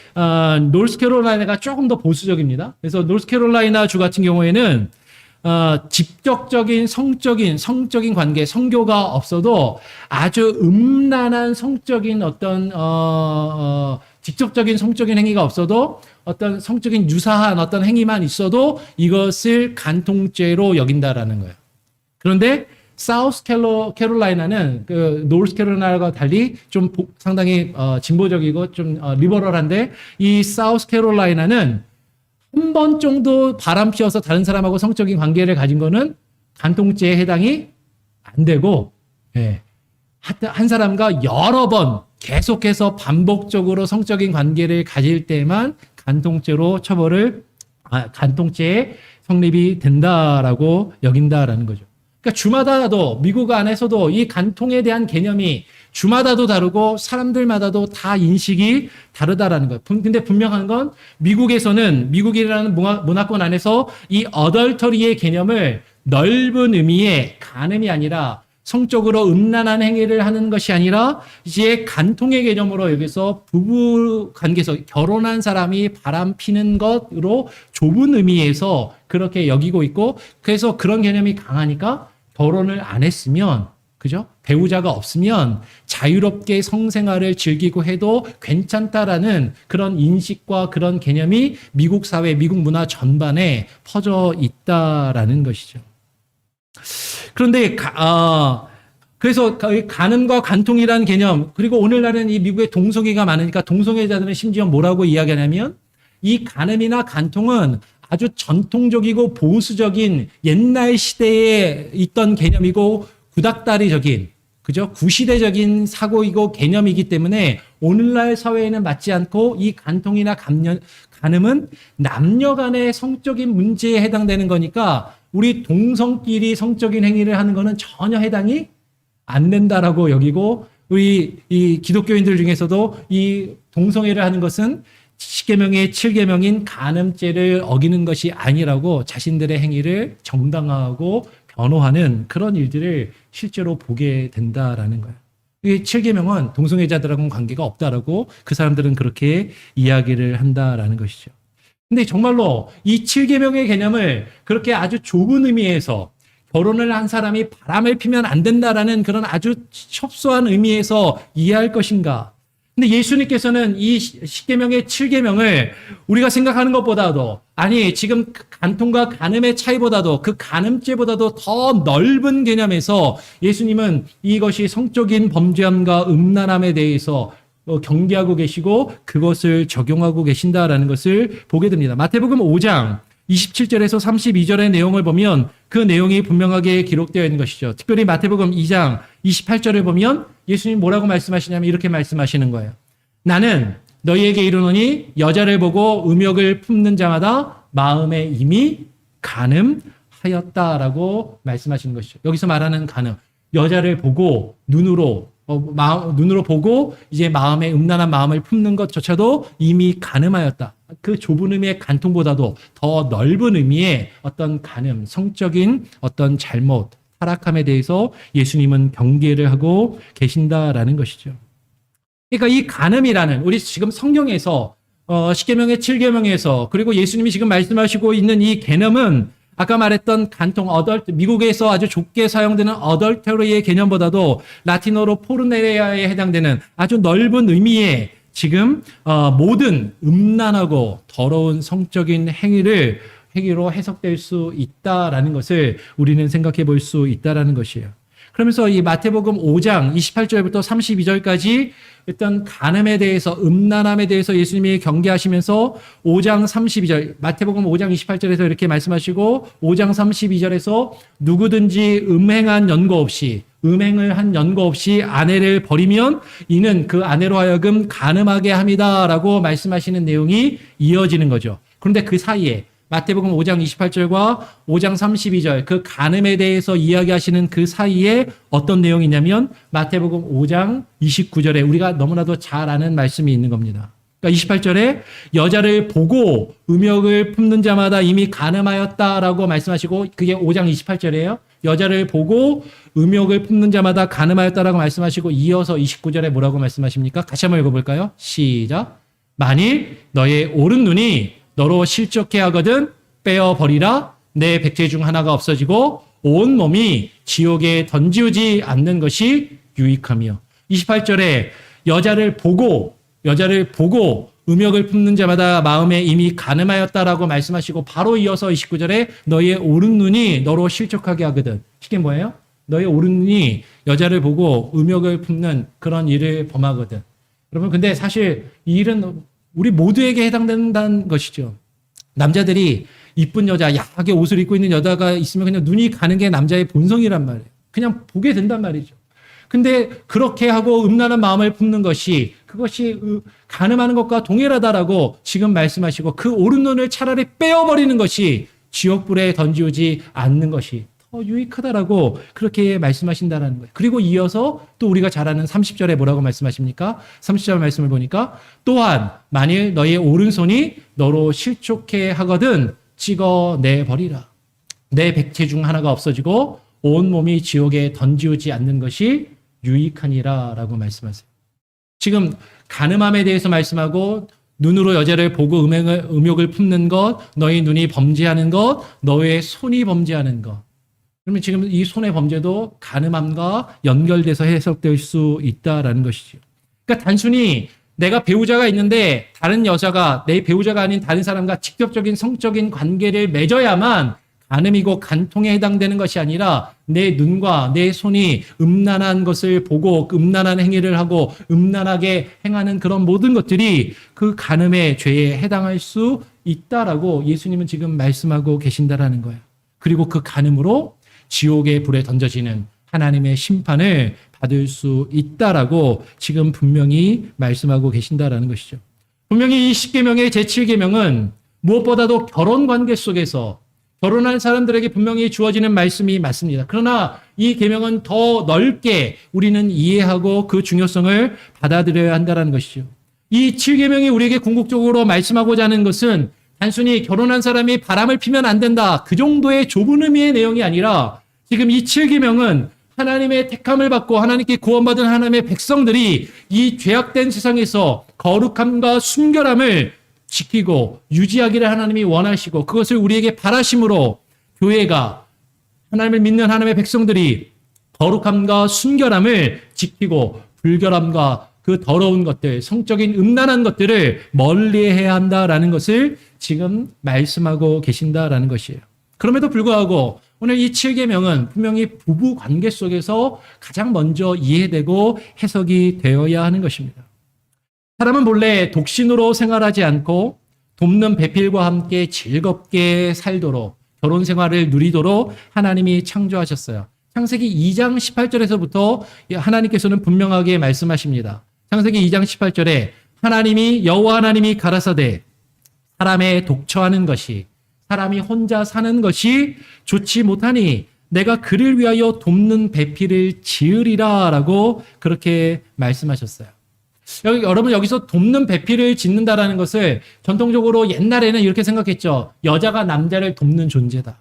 Speaker 1: 노스캐롤라이나가 조금 더 보수적입니다. 그래서 노스캐롤라이나 주 같은 경우에는 직접적인 성적인 관계, 성교가 없어도 아주 음란한 성적인 어떤 직접적인 성적인 행위가 없어도 어떤 성적인 유사한 어떤 행위만 있어도 이것을 간통죄로 여긴다라는 거예요. 그런데 사우스 캐롤라이나는 그 노스 캐롤라이나와 달리 좀 상당히 진보적이고 좀 리버럴한데 이 사우스 캐롤라이나는 한 번 정도 바람 피워서 다른 사람하고 성적인 관계를 가진 거는 간통죄에 해당이 안 되고, 예. 한 사람과 여러 번 계속해서 반복적으로 성적인 관계를 가질 때만 간통죄에 성립이 된다라고 여긴다라는 거죠. 그러니까 주마다도 미국 안에서도 이 간통에 대한 개념이 주마다도 다르고 사람들마다도 다 인식이 다르다라는 거예요. 근데 분명한 건 미국이라는 문화권 안에서 이 어덜터리의 개념을 넓은 의미의 간음이 아니라 성적으로 음란한 행위를 하는 것이 아니라 이제 간통의 개념으로 여기서 부부 관계에서 결혼한 사람이 바람피는 것으로 좁은 의미에서 그렇게 여기고 있고 그래서 그런 개념이 강하니까 결혼을 안 했으면 그죠? 배우자가 없으면 자유롭게 성생활을 즐기고 해도 괜찮다라는 그런 인식과 그런 개념이 미국 사회, 미국 문화 전반에 퍼져 있다라는 것이죠. 그런데 그래서 간음과 간통이라는 개념 그리고 오늘날은 이 미국에 동성애가 많으니까 동성애자들은 심지어 뭐라고 이야기하냐면 이 간음이나 간통은 아주 전통적이고 보수적인 옛날 시대에 있던 개념이고 구닥다리적인 그죠? 구시대적인 사고이고 개념이기 때문에 오늘날 사회에는 맞지 않고 이 간통이나 간음은 남녀 간의 성적인 문제에 해당되는 거니까 우리 동성끼리 성적인 행위를 하는 거는 전혀 해당이 안 된다라고 여기고 우리 이 기독교인들 중에서도 이 동성애를 하는 것은 10계명의 7계명인 간음죄를 어기는 것이 아니라고 자신들의 행위를 정당화하고 변호하는 그런 일들을 실제로 보게 된다라는 거예요. 이 7계명은 동성애자들하고는 관계가 없다라고 그 사람들은 그렇게 이야기를 한다라는 것이죠. 근데 정말로 이 7계명의 개념을 그렇게 아주 좁은 의미에서 결혼을 한 사람이 바람을 피면 안 된다라는 그런 아주 협소한 의미에서 이해할 것인가? 근데 예수님께서는 이 10계명의 7계명을 우리가 생각하는 것보다도 아니 지금 간통과 간음의 차이보다도 그 간음죄보다도 더 넓은 개념에서 예수님은 이것이 성적인 범죄함과 음란함에 대해서 경계하고 계시고 그것을 적용하고 계신다라는 것을 보게 됩니다. 마태복음 5장 27절에서 32절의 내용을 보면 그 내용이 분명하게 기록되어 있는 것이죠. 특별히 마태복음 2장 28절을 보면 예수님 뭐라고 말씀하시냐면 이렇게 말씀하시는 거예요. 나는 너희에게 이르노니 여자를 보고 음욕을 품는 자마다 마음에 이미 간음하였다라고 말씀하시는 것이죠. 여기서 말하는 간음, 여자를 보고 눈으로 보고 이제 마음에 음란한 마음을 품는 것조차도 이미 간음하였다. 그 좁은 의미의 간통보다도 더 넓은 의미의 어떤 간음, 성적인 어떤 잘못, 타락함에 대해서 예수님은 경계를 하고 계신다라는 것이죠. 그러니까 이 간음이라는 우리 지금 성경에서 10계명의 7계명에서 그리고 예수님이 지금 말씀하시고 있는 이 개념은 아까 말했던 간통, 미국에서 아주 좁게 사용되는 어덜터리의 개념보다도 라틴어로 포르네리아에 해당되는 아주 넓은 의미의 지금 모든 음란하고 더러운 성적인 행위로 해석될 수 있다라는 것을 우리는 생각해 볼 수 있다라는 것이에요. 그러면서 이 마태복음 5장 28절부터 32절까지 일단 간음에 대해서 음란함에 대해서 예수님이 경계하시면서 5장 32절 마태복음 5장 28절에서 이렇게 말씀하시고 5장 32절에서 누구든지 음행을 한 연고 없이 아내를 버리면 이는 그 아내로 하여금 간음하게 합니다라고 말씀하시는 내용이 이어지는 거죠. 그런데 그 사이에 마태복음 5장 28절과 5장 32절 그 간음에 대해서 이야기하시는 그 사이에 어떤 내용이 있냐면 마태복음 5장 29절에 우리가 너무나도 잘 아는 말씀이 있는 겁니다. 그러니까 28절에 여자를 보고 음욕을 품는 자마다 이미 간음하였다라고 말씀하시고 그게 5장 28절이에요. 여자를 보고 음욕을 품는 자마다 간음하였다라고 말씀하시고 이어서 29절에 뭐라고 말씀하십니까? 같이 한번 읽어볼까요? 시작. 만일 너의 오른 눈이 너로 실족해 하거든 빼어버리라. 내 백제 중 하나가 없어지고 온 몸이 지옥에 던지우지 않는 것이 유익하며 28절에 여자를 보고 음욕을 품는 자마다 마음에 이미 간음하였다라고 말씀하시고 바로 이어서 29절에 너의 오른 눈이 너로 실족하게 하거든. 이게 뭐예요? 너의 오른 눈이 여자를 보고 음욕을 품는 그런 일을 범하거든. 여러분 근데 사실 이 일은 우리 모두에게 해당된다는 것이죠. 남자들이 이쁜 여자, 야하게 옷을 입고 있는 여자가 있으면 그냥 눈이 가는 게 남자의 본성이란 말이에요. 그냥 보게 된단 말이죠. 근데 그렇게 하고 음란한 마음을 품는 것이 그것이 간음하는 것과 동일하다라고 지금 말씀하시고 그 오른 눈을 차라리 빼어버리는 것이 지옥불에 던지우지 않는 것이 더 유익하다라고 그렇게 말씀하신다는 거예요. 그리고 이어서 또 우리가 잘 아는 30절에 뭐라고 말씀하십니까? 30절 말씀을 보니까 또한 만일 너의 오른손이 너로 실족해 하거든 찍어내버리라. 내 백체 중 하나가 없어지고 온 몸이 지옥에 던지우지 않는 것이 유익하니라 라고 말씀하세요. 지금 간음함에 대해서 말씀하고 눈으로 여자를 보고 음욕을 품는 것, 너의 눈이 범죄하는 것, 너의 손이 범죄하는 것. 그러면 지금 이 손의 범죄도 간음함과 연결돼서 해석될 수 있다라는 것이죠. 그러니까 단순히 내가 배우자가 있는데 다른 여자가 내 배우자가 아닌 다른 사람과 직접적인 성적인 관계를 맺어야만 간음이고 간통에 해당되는 것이 아니라 내 눈과 내 손이 음란한 것을 보고 음란한 행위를 하고 음란하게 행하는 그런 모든 것들이 그 간음의 죄에 해당할 수 있다라고 예수님은 지금 말씀하고 계신다라는 거예요. 그리고 그 간음으로 지옥의 불에 던져지는 하나님의 심판을 받을 수 있다라고 지금 분명히 말씀하고 계신다라는 것이죠. 분명히 이 10계명의 제7계명은 무엇보다도 결혼 관계 속에서 결혼한 사람들에게 분명히 주어지는 말씀이 맞습니다. 그러나 이 계명은 더 넓게 우리는 이해하고 그 중요성을 받아들여야 한다는 것이죠. 이 7계명이 우리에게 궁극적으로 말씀하고자 하는 것은 단순히 결혼한 사람이 바람을 피면 안 된다. 그 정도의 좁은 의미의 내용이 아니라 지금 이 7계명은 하나님의 택함을 받고 하나님께 구원받은 하나님의 백성들이 이 죄악된 세상에서 거룩함과 순결함을 지키고 유지하기를 하나님이 원하시고 그것을 우리에게 바라심으로 교회가 하나님을 믿는 하나님의 백성들이 거룩함과 순결함을 지키고 불결함과 그 더러운 것들, 성적인 음란한 것들을 멀리해야 한다라는 것을 지금 말씀하고 계신다라는 것이에요. 그럼에도 불구하고 오늘 이 7계명은 분명히 부부 관계 속에서 가장 먼저 이해되고 해석이 되어야 하는 것입니다. 사람은 본래 독신으로 생활하지 않고 돕는 배필과 함께 즐겁게 살도록 결혼 생활을 누리도록 하나님이 창조하셨어요. 창세기 2장 18절에서부터 하나님께서는 분명하게 말씀하십니다. 창세기 2장 18절에 하나님이 여호와 하나님이 가라사대 사람의 독처하는 것이 사람이 혼자 사는 것이 좋지 못하니 내가 그를 위하여 돕는 배필을 지으리라 라고 그렇게 말씀하셨어요. 여러분 여기서 돕는 배필을 짓는다라는 것을 전통적으로 옛날에는 이렇게 생각했죠. 여자가 남자를 돕는 존재다.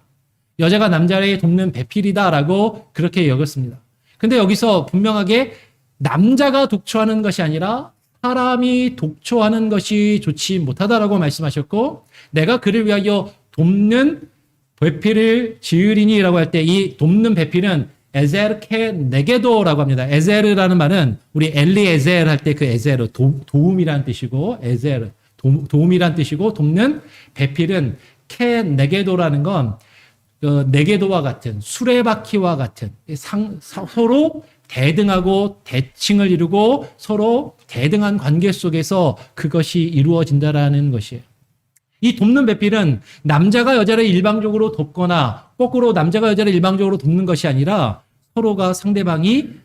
Speaker 1: 여자가 남자를 돕는 배필이다라고 그렇게 여겼습니다. 근데 여기서 분명하게 남자가 독초하는 것이 아니라 사람이 독초하는 것이 좋지 못하다라고 말씀하셨고, 내가 그를 위하여 돕는 배필을 지으리니라고 할 때 이 돕는 배필은 에제르케 네게도라고 합니다. 에제르라는 말은 우리 엘리에제르 할 때 그 에제르 도움이란 뜻이고, 에제르 도움이란 뜻이고, 돕는 배필은 케 네게도라는 건 네게도와 같은 수레바퀴와 같은 서로 대등하고 대칭을 이루고 서로 대등한 관계 속에서 그것이 이루어진다라는 것이에요. 이 돕는 배필은 남자가 여자를 일방적으로 돕거나 거꾸로 남자가 여자를 일방적으로 돕는 것이 아니라 서로가 상대방을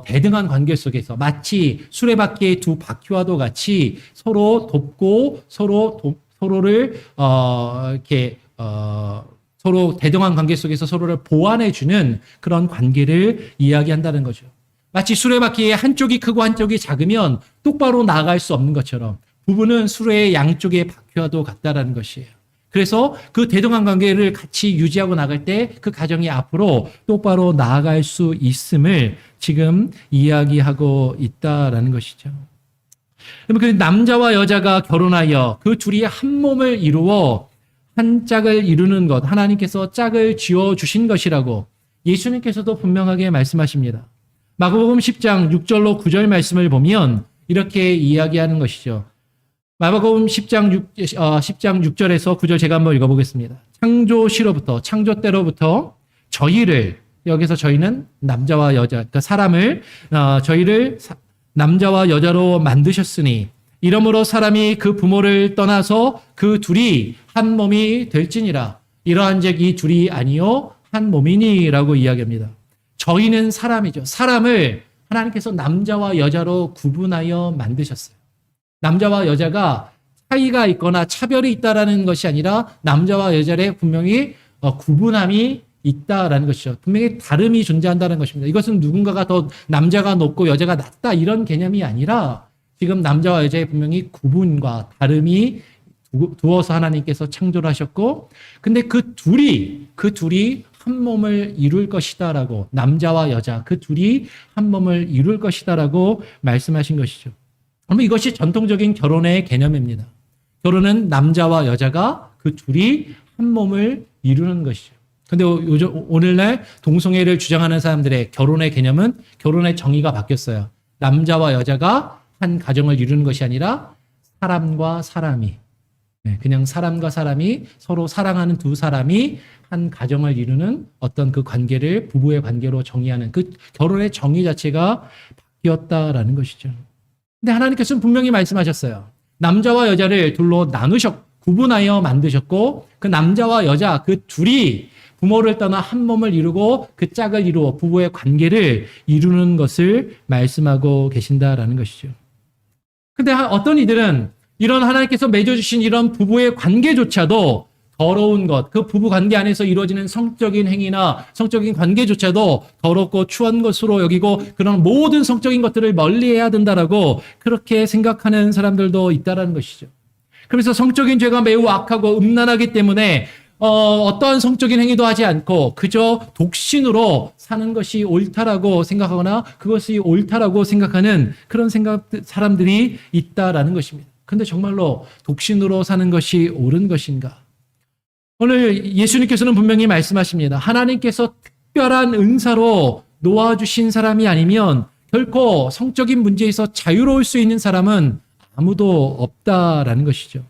Speaker 1: 대등한 관계 속에서 마치 수레바퀴의 두 바퀴와도 같이 서로 돕고 서로를 서로 대등한 관계 속에서 서로를 보완해주는 그런 관계를 이야기한다는 거죠. 마치 수레바퀴의 한쪽이 크고 한쪽이 작으면 똑바로 나아갈 수 없는 것처럼 부부는 수레의 양쪽의 바퀴와도 같다라는 것이에요. 그래서 그 대등한 관계를 같이 유지하고 나갈 때 그 가정이 앞으로 똑바로 나아갈 수 있음을 지금 이야기하고 있다라는 것이죠. 그러면 그 남자와 여자가 결혼하여 그 둘이 한 몸을 이루어 한 짝을 이루는 것, 하나님께서 짝을 지어주신 것이라고 예수님께서도 분명하게 말씀하십니다. 마가복음 10장 6절로 9절 말씀을 보면 이렇게 이야기하는 것이죠. 마가복음 10장 6절에서 9절 제가 한번 읽어보겠습니다. 창조 때로부터 저희를, 여기서 저희는 남자와 여자, 그러니까 사람을, 저희를 남자와 여자로 만드셨으니 이러므로 사람이 그 부모를 떠나서 그 둘이 한 몸이 될지니라. 이러한즉 이 둘이 아니요 한 몸이니라고 이야기합니다. 저희는 사람이죠. 사람을 하나님께서 남자와 여자로 구분하여 만드셨어요. 남자와 여자가 차이가 있거나 차별이 있다라는 것이 아니라 남자와 여자의 분명히 구분함이 있다라는 것이죠. 분명히 다름이 존재한다는 것입니다. 이것은 누군가가 더 남자가 높고 여자가 낮다 이런 개념이 아니라 지금 남자와 여자의 분명히 구분과 다름이 두어서 하나님께서 창조를 하셨고, 근데 그 둘이 한 몸을 이룰 것이다라고, 남자와 여자 그 둘이 한 몸을 이룰 것이다라고 말씀하신 것이죠. 그러면 이것이 전통적인 결혼의 개념입니다. 결혼은 남자와 여자가 그 둘이 한 몸을 이루는 것이죠. 근데 오늘날 동성애를 주장하는 사람들의 결혼의 개념은, 결혼의 정의가 바뀌었어요. 남자와 여자가 한 가정을 이루는 것이 아니라 사람과 사람이, 그냥 사람과 사람이 서로 사랑하는 두 사람이 한 가정을 이루는 어떤 그 관계를 부부의 관계로 정의하는 그 결혼의 정의 자체가 바뀌었다라는 것이죠. 근데 하나님께서는 분명히 말씀하셨어요. 남자와 여자를 둘로 구분하여 만드셨고, 그 남자와 여자 그 둘이 부모를 떠나 한 몸을 이루고 그 짝을 이루어 부부의 관계를 이루는 것을 말씀하고 계신다라는 것이죠. 근데 어떤 이들은 이런 하나님께서 맺어주신 이런 부부의 관계조차도 더러운 것, 그 부부 관계 안에서 이루어지는 성적인 행위나 성적인 관계조차도 더럽고 추한 것으로 여기고 그런 모든 성적인 것들을 멀리해야 된다라고 그렇게 생각하는 사람들도 있다라는 것이죠. 그래서 성적인 죄가 매우 악하고 음란하기 때문에 어떠한 성적인 행위도 하지 않고 그저 독신으로 사는 것이 옳다라고 생각하거나 그것이 옳다라고 생각하는 그런 사람들이 있다라는 것입니다. 근데 정말로 독신으로 사는 것이 옳은 것인가? 오늘 예수님께서는 분명히 말씀하십니다. 하나님께서 특별한 은사로 놓아주신 사람이 아니면 결코 성적인 문제에서 자유로울 수 있는 사람은 아무도 없다라는 것이죠.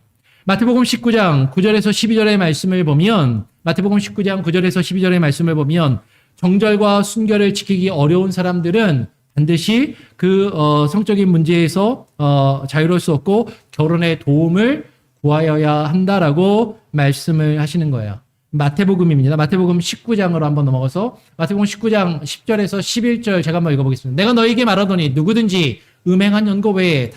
Speaker 1: 마태복음 19장 9절에서 12절의 말씀을 보면, 마태복음 19장 9절에서 12절의 말씀을 보면 정절과 순결을 지키기 어려운 사람들은 반드시 그 성적인 문제에서 자유로울 수 없고 결혼의 도움을 구하여야 한다라고 말씀을 하시는 거예요. 마태복음입니다. 마태복음 19장으로 한번 넘어가서 마태복음 19장 10절에서 11절 제가 한번 읽어보겠습니다. 내가 너에게 말하더니 누구든지 음행한 연고 외에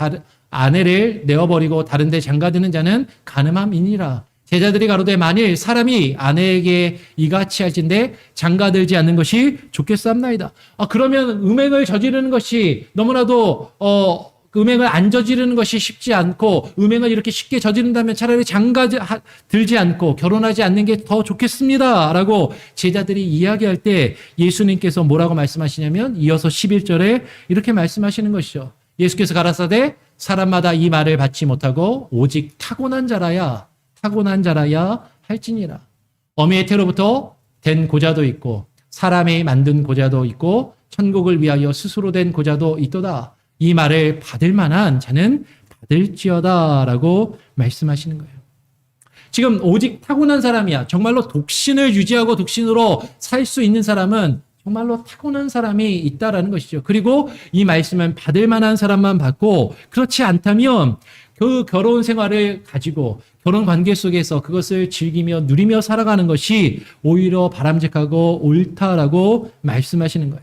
Speaker 1: 아내를 내어버리고 다른 데 장가드는 자는 간음함이니라. 제자들이 가로되 만일 사람이 아내에게 이같이 할진대 장가들지 않는 것이 좋겠사옵나이다. 그러면 음행을 저지르는 것이 너무나도 그 음행을 안 저지르는 것이 쉽지 않고 음행을 이렇게 쉽게 저지른다면 차라리 장가 들지 않고 결혼하지 않는 게 더 좋겠습니다. 라고 제자들이 이야기할 때 예수님께서 뭐라고 말씀하시냐면 이어서 11절에 이렇게 말씀하시는 것이죠. 예수께서 가라사대 사람마다 이 말을 받지 못하고 오직 타고난 자라야 할지니라. 어미의 태로부터 된 고자도 있고 사람이 만든 고자도 있고 천국을 위하여 스스로 된 고자도 있도다. 이 말을 받을 만한 자는 받을지어다 라고 말씀하시는 거예요. 지금 오직 타고난 사람이야. 정말로 독신을 유지하고 독신으로 살 수 있는 사람은 정말로 타고난 사람이 있다라는 것이죠. 그리고 이 말씀은 받을 만한 사람만 받고 그렇지 않다면 그 결혼 생활을 가지고 결혼 관계 속에서 그것을 즐기며 누리며 살아가는 것이 오히려 바람직하고 옳다라고 말씀하시는 거예요.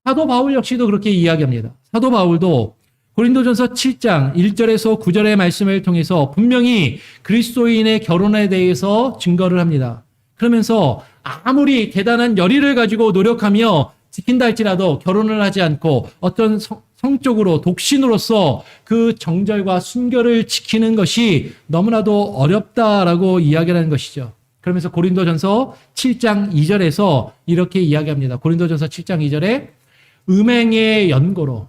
Speaker 1: 사도 바울 역시도 그렇게 이야기합니다. 사도 바울도 고린도전서 7장 1절에서 9절의 말씀을 통해서 분명히 그리스도인의 결혼에 대해서 증거를 합니다. 그러면서 아무리 대단한 열의를 가지고 노력하며 지킨다 할지라도 결혼을 하지 않고 어떤 성적으로 독신으로서 그 정절과 순결을 지키는 것이 너무나도 어렵다라고 이야기하는 것이죠. 그러면서 고린도전서 7장 2절에서 이렇게 이야기합니다. 고린도전서 7장 2절에 음행의 연고로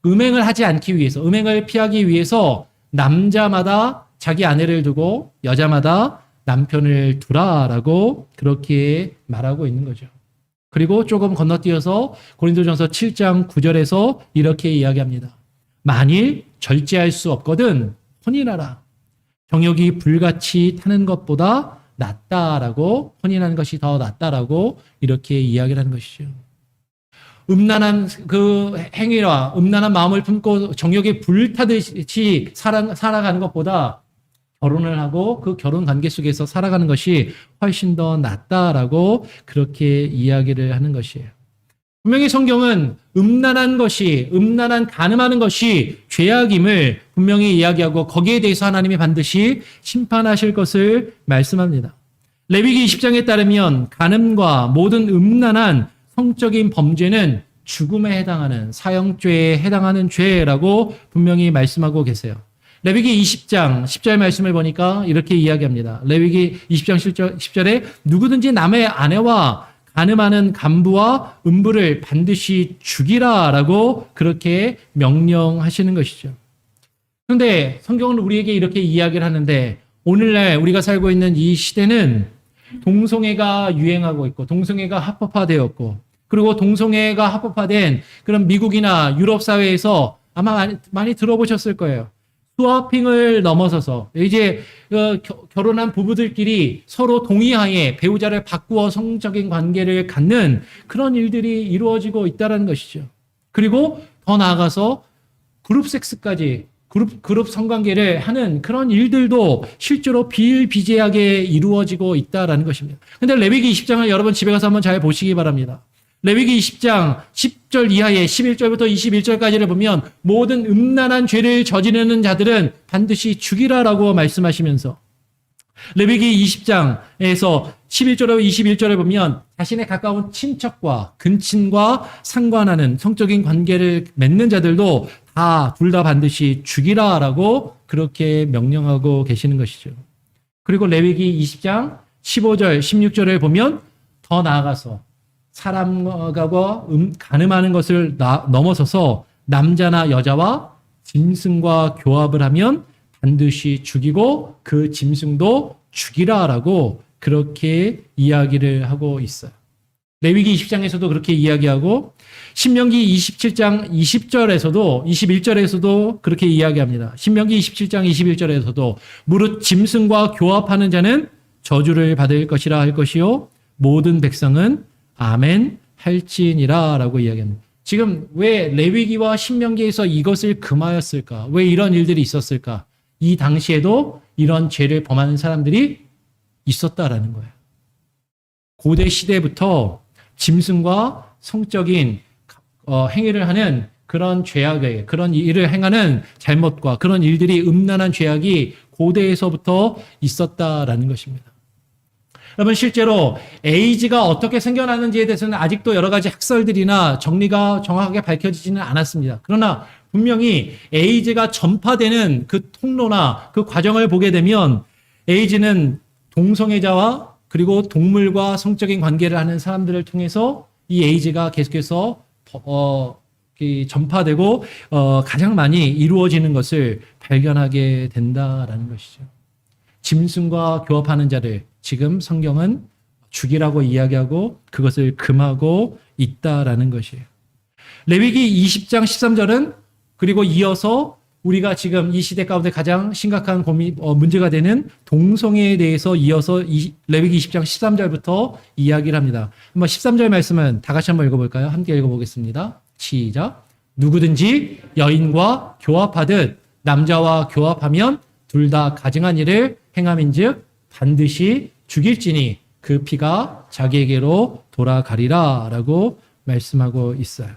Speaker 1: 음행을 하지 않기 위해서 음행을 피하기 위해서 남자마다 자기 아내를 두고 여자마다 남편을 두라라고 그렇게 말하고 있는 거죠. 그리고 조금 건너뛰어서 고린도전서 7장 9절에서 이렇게 이야기합니다. 만일 절제할 수 없거든 혼인하라. 정욕이 불같이 타는 것보다 낫다라고 혼인하는 것이 더 낫다라고 이렇게 이야기를 하는 것이죠. 음란한 그 행위와 음란한 마음을 품고 정욕이 불타듯이 살아가는 것보다 결혼을 하고 그 결혼 관계 속에서 살아가는 것이 훨씬 더 낫다라고 그렇게 이야기를 하는 것이에요. 분명히 성경은 음란한 간음하는 것이 죄악임을 분명히 이야기하고 거기에 대해서 하나님이 반드시 심판하실 것을 말씀합니다. 레위기 20장에 따르면 간음과 모든 음란한 성적인 범죄는 죽음에 해당하는 사형죄에 해당하는 죄라고 분명히 말씀하고 계세요. 레위기 20장 10절 말씀을 보니까 이렇게 이야기합니다. 레위기 20장 10절에 누구든지 남의 아내와 간음하는 간부와 음부를 반드시 죽이라라고 그렇게 명령하시는 것이죠. 그런데 성경은 우리에게 이렇게 이야기를 하는데 오늘날 우리가 살고 있는 이 시대는 동성애가 유행하고 있고 동성애가 합법화되었고 그리고 동성애가 합법화된 그런 미국이나 유럽 사회에서 아마 많이 들어보셨을 거예요. 스와핑을 넘어서서 이제 결혼한 부부들끼리 서로 동의하에 배우자를 바꾸어 성적인 관계를 갖는 그런 일들이 이루어지고 있다는 것이죠. 그리고 더 나아가서 그룹 섹스까지 그룹 성관계를 하는 그런 일들도 실제로 비일비재하게 이루어지고 있다는 것입니다. 근데 레위기 20장을 여러분 집에 가서 한번 잘 보시기 바랍니다. 레위기 20장 10절 이하에 11절부터 21절까지를 보면 모든 음란한 죄를 저지르는 자들은 반드시 죽이라라고 말씀하시면서 레위기 20장에서 11절로 21절을 보면 자신의 가까운 친척과 근친과 상관하는 성적인 관계를 맺는 자들도 둘 다 반드시 죽이라라고 그렇게 명령하고 계시는 것이죠. 그리고 레위기 20장 15절 16절을 보면 더 나아가서 사람과 간음하는 것을 넘어서서 남자나 여자와 짐승과 교합을 하면 반드시 죽이고 그 짐승도 죽이라라고 그렇게 이야기를 하고 있어요. 레위기 20장에서도 그렇게 이야기하고 신명기 27장 21절에서도 그렇게 이야기합니다. 신명기 27장 21절에서도 무릇 짐승과 교합하는 자는 저주를 받을 것이라 할 것이요 모든 백성은 아멘 할지니라 라고 이야기합니다. 지금 왜 레위기와 신명기에서 이것을 금하였을까? 왜 이런 일들이 있었을까? 이 당시에도 이런 죄를 범하는 사람들이 있었다라는 거예요. 고대 시대부터 짐승과 성적인 행위를 하는 그런 죄악의 그런 일을 행하는 잘못과 그런 일들이 음란한 죄악이 고대에서부터 있었다라는 것입니다. 여러분 실제로 에이즈가 어떻게 생겨나는지에 대해서는 아직도 여러 가지 학설들이나 정리가 정확하게 밝혀지지는 않았습니다. 그러나 분명히 에이즈가 전파되는 그 통로나 그 과정을 보게 되면 에이즈는 동성애자와 그리고 동물과 성적인 관계를 하는 사람들을 통해서 이 에이즈가 계속해서 전파되고 가장 많이 이루어지는 것을 발견하게 된다라는 것이죠. 짐승과 교합하는 자를 지금 성경은 죽이라고 이야기하고 그것을 금하고 있다라는 것이에요. 레위기 20장 13절은 그리고 이어서 우리가 지금 이 시대 가운데 가장 심각한 문제가 되는 동성애에 대해서 이어서 레위기 20장 13절부터 이야기를 합니다. 한번 13절 말씀은 다 같이 한번 읽어볼까요? 함께 읽어보겠습니다. 시작. 누구든지 여인과 교합하듯 남자와 교합하면 둘 다 가증한 일을 행함인즉 반드시 죽일지니 그 피가 자기에게로 돌아가리라 라고 말씀하고 있어요.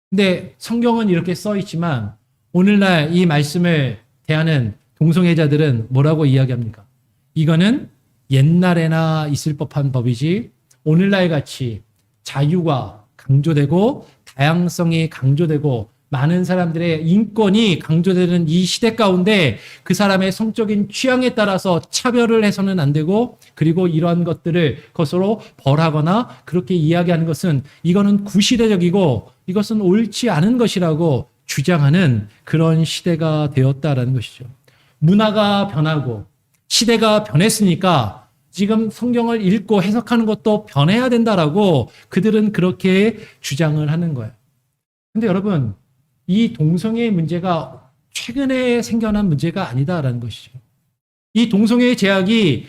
Speaker 1: 근데 성경은 이렇게 써 있지만 오늘날 이 말씀을 대하는 동성애자들은 뭐라고 이야기합니까? 이거는 옛날에나 있을 법한 법이지 오늘날 같이 자유가 강조되고 다양성이 강조되고 많은 사람들의 인권이 강조되는 이 시대 가운데 그 사람의 성적인 취향에 따라서 차별을 해서는 안 되고 그리고 이러한 것들을 것으로 벌하거나 그렇게 이야기하는 것은 이거는 구시대적이고 이것은 옳지 않은 것이라고 주장하는 그런 시대가 되었다라는 것이죠. 문화가 변하고 시대가 변했으니까 지금 성경을 읽고 해석하는 것도 변해야 된다라고 그들은 그렇게 주장을 하는 거예요. 근데 여러분, 이 동성애의 문제가 최근에 생겨난 문제가 아니다라는 것이죠. 이 동성애의 제약이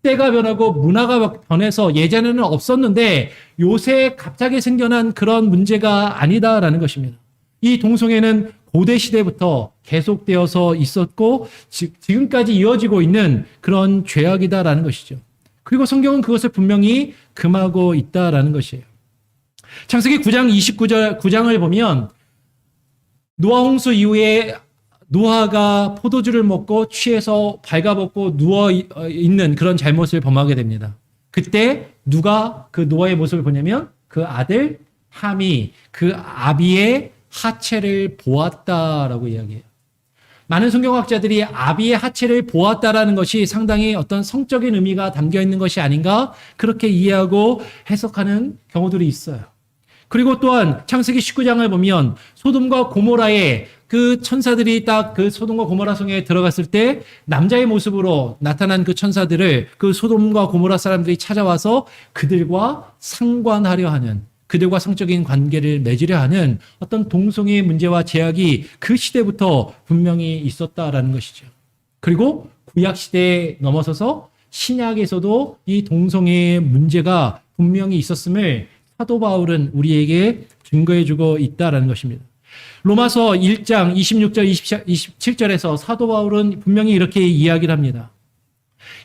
Speaker 1: 때가 변하고 문화가 변해서 예전에는 없었는데 요새 갑자기 생겨난 그런 문제가 아니다라는 것입니다. 이 동성애는 고대 시대부터 계속되어서 있었고 지금까지 이어지고 있는 그런 죄악이다라는 것이죠. 그리고 성경은 그것을 분명히 금하고 있다라는 것이에요. 창세기 9장 29절 보면 노아 홍수 이후에 노아가 포도주를 먹고 취해서 발가벗고 누워 있는 그런 잘못을 범하게 됩니다. 그때 누가 그 노아의 모습을 보냐면 그 아들 함이 그 아비의 하체를 보았다라고 이야기해요. 많은 성경학자들이 아비의 하체를 보았다라는 것이 상당히 어떤 성적인 의미가 담겨 있는 것이 아닌가 그렇게 이해하고 해석하는 경우들이 있어요. 그리고 또한 창세기 19장을 보면 소돔과 고모라의 그 천사들이 딱 그 소돔과 고모라 성에 들어갔을 때 남자의 모습으로 나타난 그 천사들을 그 소돔과 고모라 사람들이 찾아와서 그들과 상관하려 하는 그들과 성적인 관계를 맺으려 하는 어떤 동성애의 문제와 제약이 그 시대부터 분명히 있었다라는 것이죠. 그리고 구약 시대에 넘어서서 신약에서도 이 동성애의 문제가 분명히 있었음을 사도 바울은 우리에게 증거해주고 있다라는 것입니다. 로마서 1장 26절 27절에서 사도 바울은 분명히 이렇게 이야기를 합니다.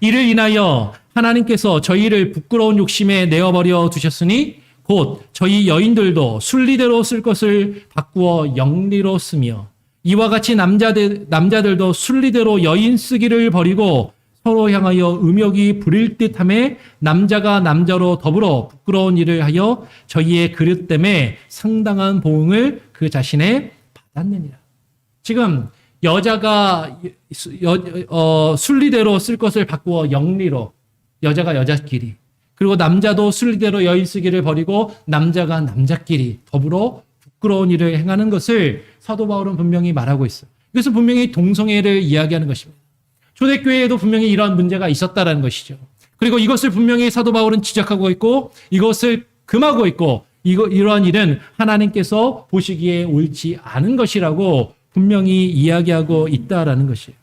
Speaker 1: 이를 인하여 하나님께서 저희를 부끄러운 욕심에 내어버려 두셨으니 곧 저희 여인들도 순리대로 쓸 것을 바꾸어 영리로 쓰며 이와 같이 남자들도 순리대로 여인 쓰기를 버리고 서로 향하여 음욕이 부릴 듯함에 남자가 남자로 더불어 부끄러운 일을 하여 저희의 그릇 때문에 상당한 보응을 그 자신에 받았느니라. 지금 여자가 순리대로 쓸 것을 바꾸어 영리로 여자가 여자끼리 그리고 남자도 순리대로 여인 쓰기를 버리고 남자가 남자끼리 더불어 부끄러운 일을 행하는 것을 사도 바울은 분명히 말하고 있어요. 그래서 분명히 동성애를 이야기하는 것입니다. 초대교회에도 분명히 이러한 문제가 있었다라는 것이죠. 그리고 이것을 분명히 사도 바울은 지적하고 있고 이것을 금하고 있고 이러한 일은 하나님께서 보시기에 옳지 않은 것이라고 분명히 이야기하고 있다라는 것이에요.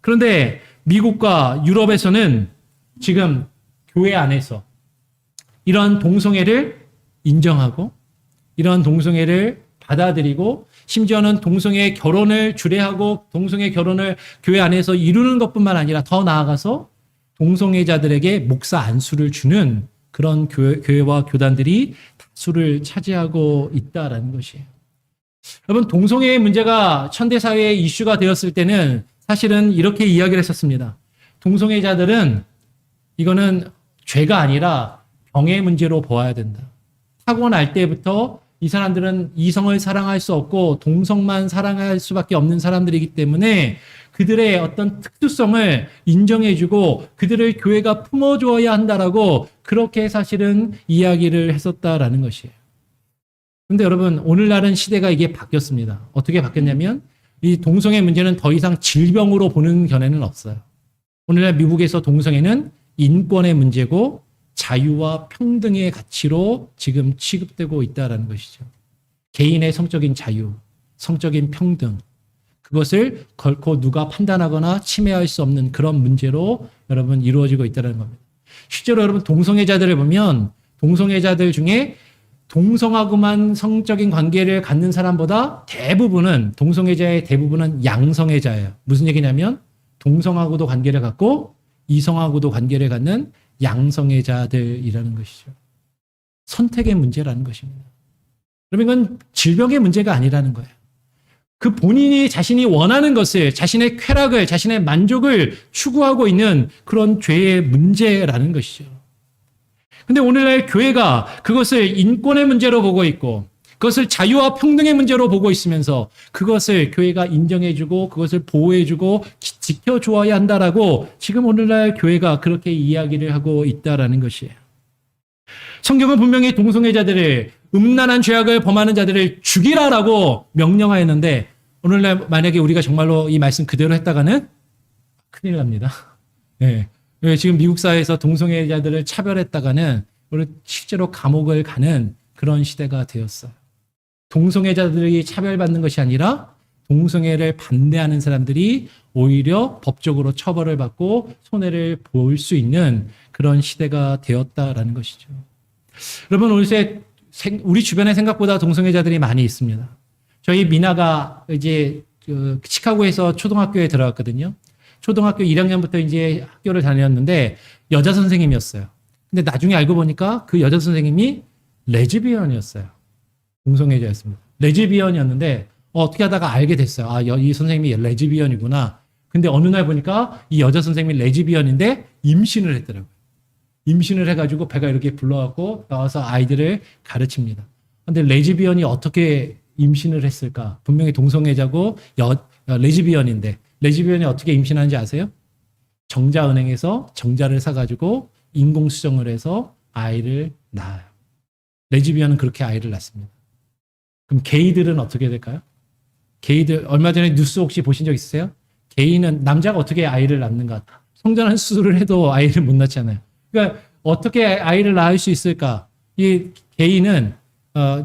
Speaker 1: 그런데 미국과 유럽에서는 지금 교회 안에서 이러한 동성애를 인정하고 이러한 동성애를 받아들이고 심지어는 동성애 결혼을 주례하고 동성애 결혼을 교회 안에서 이루는 것뿐만 아니라 더 나아가서 동성애자들에게 목사 안수를 주는 그런 교회와 교단들이 다수를 차지하고 있다라는 것이에요. 여러분, 동성애의 문제가 현대사회의 이슈가 되었을 때는 사실은 이렇게 이야기를 했었습니다. 동성애자들은 이거는 죄가 아니라 병의 문제로 보아야 된다. 타고날 때부터 이 사람들은 이성을 사랑할 수 없고 동성만 사랑할 수밖에 없는 사람들이기 때문에 그들의 어떤 특수성을 인정해주고 그들을 교회가 품어주어야 한다라고 그렇게 사실은 이야기를 했었다라는 것이에요. 근데 여러분, 오늘날은 시대가 이게 바뀌었습니다. 어떻게 바뀌었냐면 이 동성애 문제는 더 이상 질병으로 보는 견해는 없어요. 오늘날 미국에서 동성애는 인권의 문제고 자유와 평등의 가치로 지금 취급되고 있다는 것이죠. 개인의 성적인 자유, 성적인 평등, 그것을 결코 누가 판단하거나 침해할 수 없는 그런 문제로 여러분 이루어지고 있다는 겁니다. 실제로 여러분 동성애자들을 보면 동성애자들 중에 동성하고만 성적인 관계를 갖는 사람보다 대부분은 동성애자의 대부분은 양성애자예요. 무슨 얘기냐면 동성하고도 관계를 갖고 이성하고도 관계를 갖는 양성애자들이라는 것이죠. 선택의 문제라는 것입니다. 그러면 이건 질병의 문제가 아니라는 거예요. 그 본인이 자신이 원하는 것을, 자신의 쾌락을, 자신의 만족을 추구하고 있는 그런 죄의 문제라는 것이죠. 근데 오늘날 교회가 그것을 인권의 문제로 보고 있고 그것을 자유와 평등의 문제로 보고 있으면서 그것을 교회가 인정해주고 그것을 보호해주고 지켜주어야 한다라고 지금 오늘날 교회가 그렇게 이야기를 하고 있다라는 것이에요. 성경은 분명히 동성애자들을 음란한 죄악을 범하는 자들을 죽이라라고 명령하였는데 오늘날 만약에 우리가 정말로 이 말씀 그대로 했다가는 큰일 납니다. 네. 지금 미국 사회에서 동성애자들을 차별했다가는 우리 실제로 감옥을 가는 그런 시대가 되었어요. 동성애자들이 차별받는 것이 아니라 동성애를 반대하는 사람들이 오히려 법적으로 처벌을 받고 손해를 볼 수 있는 그런 시대가 되었다라는 것이죠. 여러분, 요새 우리 주변에 생각보다 동성애자들이 많이 있습니다. 저희 미나가 이제 시카고에서 초등학교에 들어갔거든요. 초등학교 1학년부터 이제 학교를 다녔는데 여자 선생님이었어요. 근데 나중에 알고 보니까 그 여자 선생님이 레즈비언이었어요. 동성애자였습니다. 레즈비언이었는데 어떻게 하다가 알게 됐어요. 아, 이 선생님이 레즈비언이구나. 근데 어느 날 보니까 이 여자 선생님이 레즈비언인데 임신을 했더라고요. 임신을 해가지고 배가 이렇게 불러갖고 나와서 아이들을 가르칩니다. 근데 레즈비언이 어떻게 임신을 했을까? 분명히 동성애자고 레즈비언인데 레즈비언이 어떻게 임신하는지 아세요? 정자은행에서 정자를 사가지고 인공수정을 해서 아이를 낳아요. 레즈비언은 그렇게 아이를 낳습니다. 그럼 게이들은 어떻게 될까요? 게이들, 얼마 전에 뉴스 혹시 보신 적 있으세요? 게이는 남자가 어떻게 아이를 낳는가? 성전환 수술을 해도 아이를 못 낳잖아요. 그러니까 어떻게 아이를 낳을 수 있을까? 이 게이는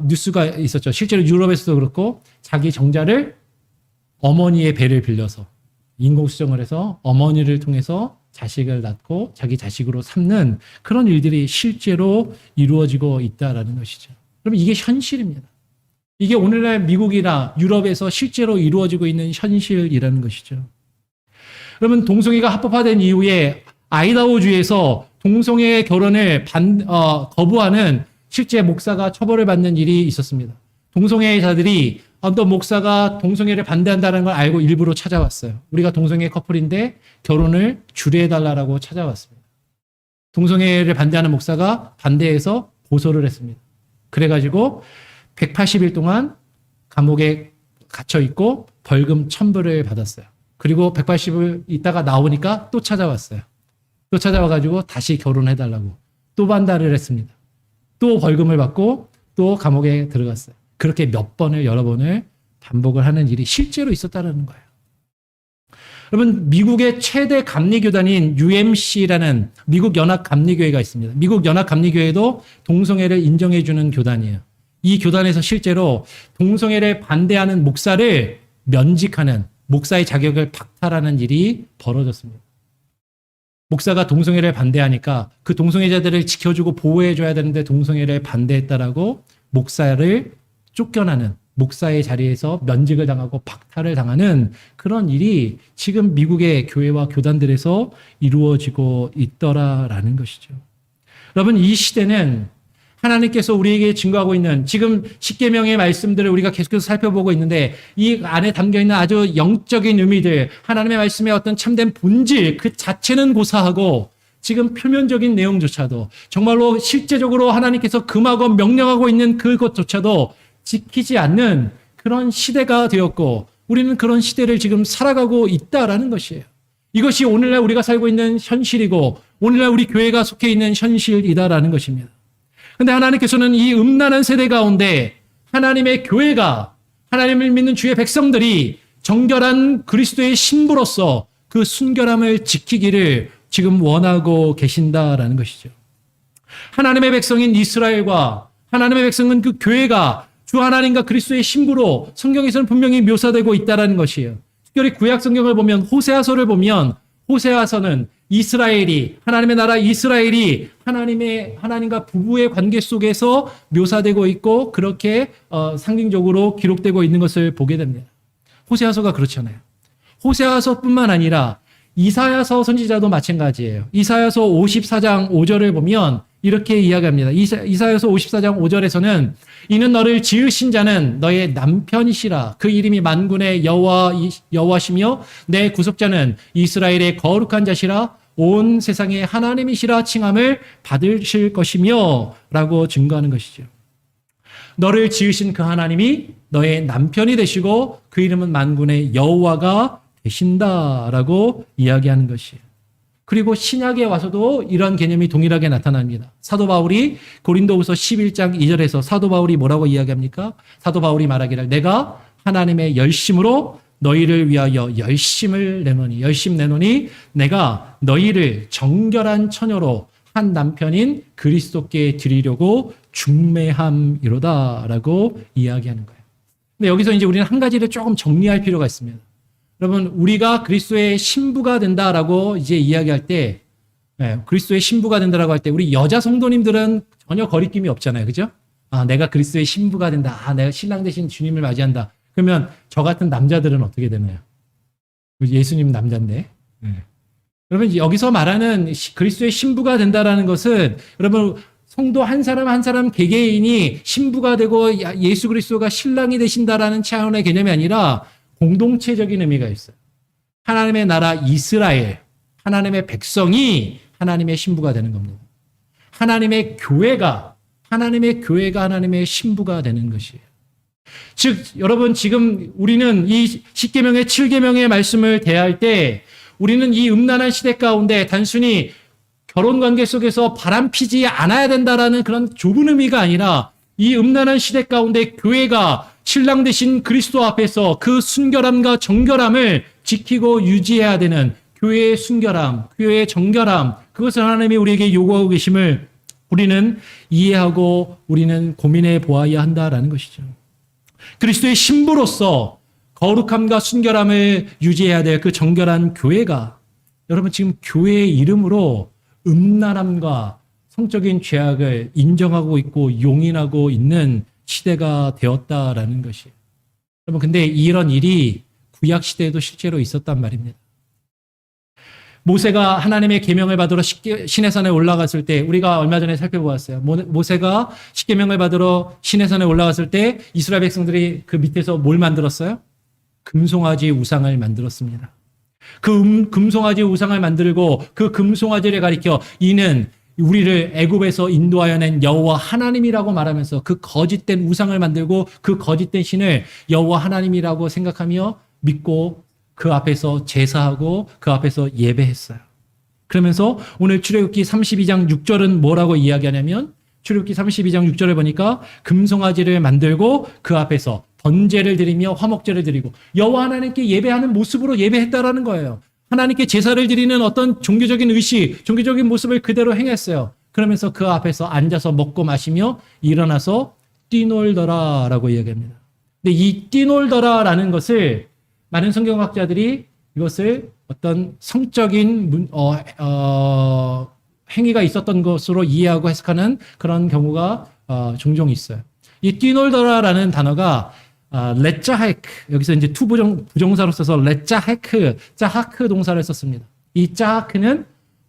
Speaker 1: 뉴스가 있었죠. 실제로 유럽에서도 그렇고 자기 정자를 어머니의 배를 빌려서 인공수정을 해서 어머니를 통해서 자식을 낳고 자기 자식으로 삼는 그런 일들이 실제로 이루어지고 있다라는 것이죠. 그럼 이게 현실입니다. 이게 오늘날 미국이나 유럽에서 실제로 이루어지고 있는 현실이라는 것이죠. 그러면 동성애가 합법화된 이후에 아이다호주에서 동성애 결혼을 거부하는 실제 목사가 처벌을 받는 일이 있었습니다. 동성애자들이 어떤 목사가 동성애를 반대한다는 걸 알고 일부러 찾아왔어요. 우리가 동성애 커플인데 결혼을 주례해달라고 찾아왔습니다. 동성애를 반대하는 목사가 반대해서 고소를 했습니다. 그래가지고 180일 동안 감옥에 갇혀 있고 벌금 1,000불을 받았어요. 그리고 180일 있다가 나오니까 또 찾아왔어요. 또 찾아와가지고 다시 결혼해달라고 또 반대를 했습니다. 또 벌금을 받고 또 감옥에 들어갔어요. 그렇게 몇 번을 여러 번을 반복을 하는 일이 실제로 있었다는 거예요. 여러분, 미국의 최대 감리교단인 UMC라는 미국 연합감리교회가 있습니다. 미국 연합감리교회도 동성애를 인정해주는 교단이에요. 이 교단에서 실제로 동성애를 반대하는 목사를 면직하는, 목사의 자격을 박탈하는 일이 벌어졌습니다. 목사가 동성애를 반대하니까 그 동성애자들을 지켜주고 보호해줘야 되는데 동성애를 반대했다라고 목사를 쫓겨나는, 목사의 자리에서 면직을 당하고 박탈을 당하는 그런 일이 지금 미국의 교회와 교단들에서 이루어지고 있더라라는 것이죠. 여러분, 이 시대는 하나님께서 우리에게 증거하고 있는 지금 십계명의 말씀들을 우리가 계속해서 살펴보고 있는데 이 안에 담겨있는 아주 영적인 의미들, 하나님의 말씀의 어떤 참된 본질 그 자체는 고사하고 지금 표면적인 내용조차도 정말로 실제적으로 하나님께서 금하고 명령하고 있는 그것조차도 지키지 않는 그런 시대가 되었고 우리는 그런 시대를 지금 살아가고 있다라는 것이에요. 이것이 오늘날 우리가 살고 있는 현실이고 오늘날 우리 교회가 속해 있는 현실이다라는 것입니다. 그런데 하나님께서는 이 음란한 세대 가운데 하나님의 교회가 하나님을 믿는 주의 백성들이 정결한 그리스도의 신부로서 그 순결함을 지키기를 지금 원하고 계신다라는 것이죠. 하나님의 백성인 이스라엘과 하나님의 백성은 그 교회가 주 하나님과 그리스도의 신부로 성경에서는 분명히 묘사되고 있다는 것이에요. 특별히 구약 성경을 보면 호세아서를 보면 호세아서는 이스라엘이 하나님의 나라 이스라엘이 하나님과 부부의 관계 속에서 묘사되고 있고 그렇게 상징적으로 기록되고 있는 것을 보게 됩니다. 호세아서가 그렇잖아요. 호세아서뿐만 아니라 이사야서 선지자도 마찬가지예요. 이사야서 54장 5절을 보면 이렇게 이야기합니다. 이사야서 54장 5절에서는 이는 너를 지으신 자는 너의 남편이시라. 그 이름이 만군의 여호와시며 내 구속자는 이스라엘의 거룩한 자시라. 온 세상의 하나님이시라 칭함을 받으실 것이며 라고 증거하는 것이죠. 너를 지으신 그 하나님이 너의 남편이 되시고 그 이름은 만군의 여호와가 되신다라고 이야기하는 것이에요. 그리고 신약에 와서도 이런 개념이 동일하게 나타납니다. 사도 바울이 고린도후서 11장 2절에서 사도 바울이 뭐라고 이야기합니까? 사도 바울이 말하기를 내가 하나님의 열심으로 너희를 위하여 열심 내노니 내가 너희를 정결한 처녀로 한 남편인 그리스도께 드리려고 중매함이로다라고 이야기하는 거예요. 근데 여기서 이제 우리는 한 가지를 조금 정리할 필요가 있습니다. 여러분, 우리가 그리스도의 신부가 된다라고 이제 이야기할 때, 그리스도의 신부가 된다라고 할 때, 우리 여자 성도님들은 전혀 거리낌이 없잖아요. 그죠? 아, 내가 그리스도의 신부가 된다. 아, 내가 신랑 대신 주님을 맞이한다. 그러면 저 같은 남자들은 어떻게 되나요? 예수님 남자인데. 여러분, 여기서 말하는 그리스도의 신부가 된다라는 것은 여러분, 성도 한 사람 한 사람 개개인이 신부가 되고 예수 그리스도가 신랑이 되신다라는 차원의 개념이 아니라 공동체적인 의미가 있어요. 하나님의 나라 이스라엘, 하나님의 백성이 하나님의 신부가 되는 겁니다. 하나님의 교회가 하나님의 신부가 되는 것이에요. 즉, 여러분 지금 우리는 이 십계명의 7계명의 말씀을 대할 때 우리는 이 음란한 시대 가운데 단순히 결혼 관계 속에서 바람피지 않아야 된다라는 그런 좁은 의미가 아니라 이 음란한 시대 가운데 교회가 신랑 되신 그리스도 앞에서 그 순결함과 정결함을 지키고 유지해야 되는 교회의 순결함, 교회의 정결함, 그것을 하나님이 우리에게 요구하고 계심을 우리는 이해하고 우리는 고민해 보아야 한다라는 것이죠. 그리스도의 신부로서 거룩함과 순결함을 유지해야 될 그 정결한 교회가 여러분 지금 교회의 이름으로 음란함과 성적인 죄악을 인정하고 있고 용인하고 있는 시대가 되었다라는 것이에요. 여러분 근데 이런 일이 구약 시대에도 실제로 있었단 말입니다. 모세가 하나님의 계명을 받으러 시내산에 올라갔을 때 우리가 얼마 전에 살펴보았어요. 모세가 십계명을 받으러 시내산에 올라갔을 때 이스라엘 백성들이 그 밑에서 뭘 만들었어요? 금송아지 우상을 만들었습니다. 그 금송아지 우상을 만들고 그 금송아지를 가리켜 이는 우리를 애굽에서 인도하여 낸 여호와 하나님이라고 말하면서 그 거짓된 우상을 만들고 그 거짓된 신을 여호와 하나님이라고 생각하며 믿고 그 앞에서 제사하고 그 앞에서 예배했어요. 그러면서 오늘 출애굽기 32장 6절은 뭐라고 이야기하냐면 출애굽기 32장 6절을 보니까 금송아지를 만들고 그 앞에서 번제를 드리며 화목제를 드리고 여호와 하나님께 예배하는 모습으로 예배했다라는 거예요. 하나님께 제사를 드리는 어떤 종교적인 의식, 종교적인 모습을 그대로 행했어요. 그러면서 그 앞에서 앉아서 먹고 마시며 일어나서 뛰놀더라라고 이야기합니다. 근데 이 뛰놀더라라는 것을 많은 성경학자들이 이것을 어떤 성적인 행위가 있었던 것으로 이해하고 해석하는 그런 경우가 종종 있어요. 이 뛰놀더라라는 단어가 레짜헤크, 여기서 이제 투 부정사로 써서 레짜헤크, 짜하크 동사를 썼습니다. 이 짜하크는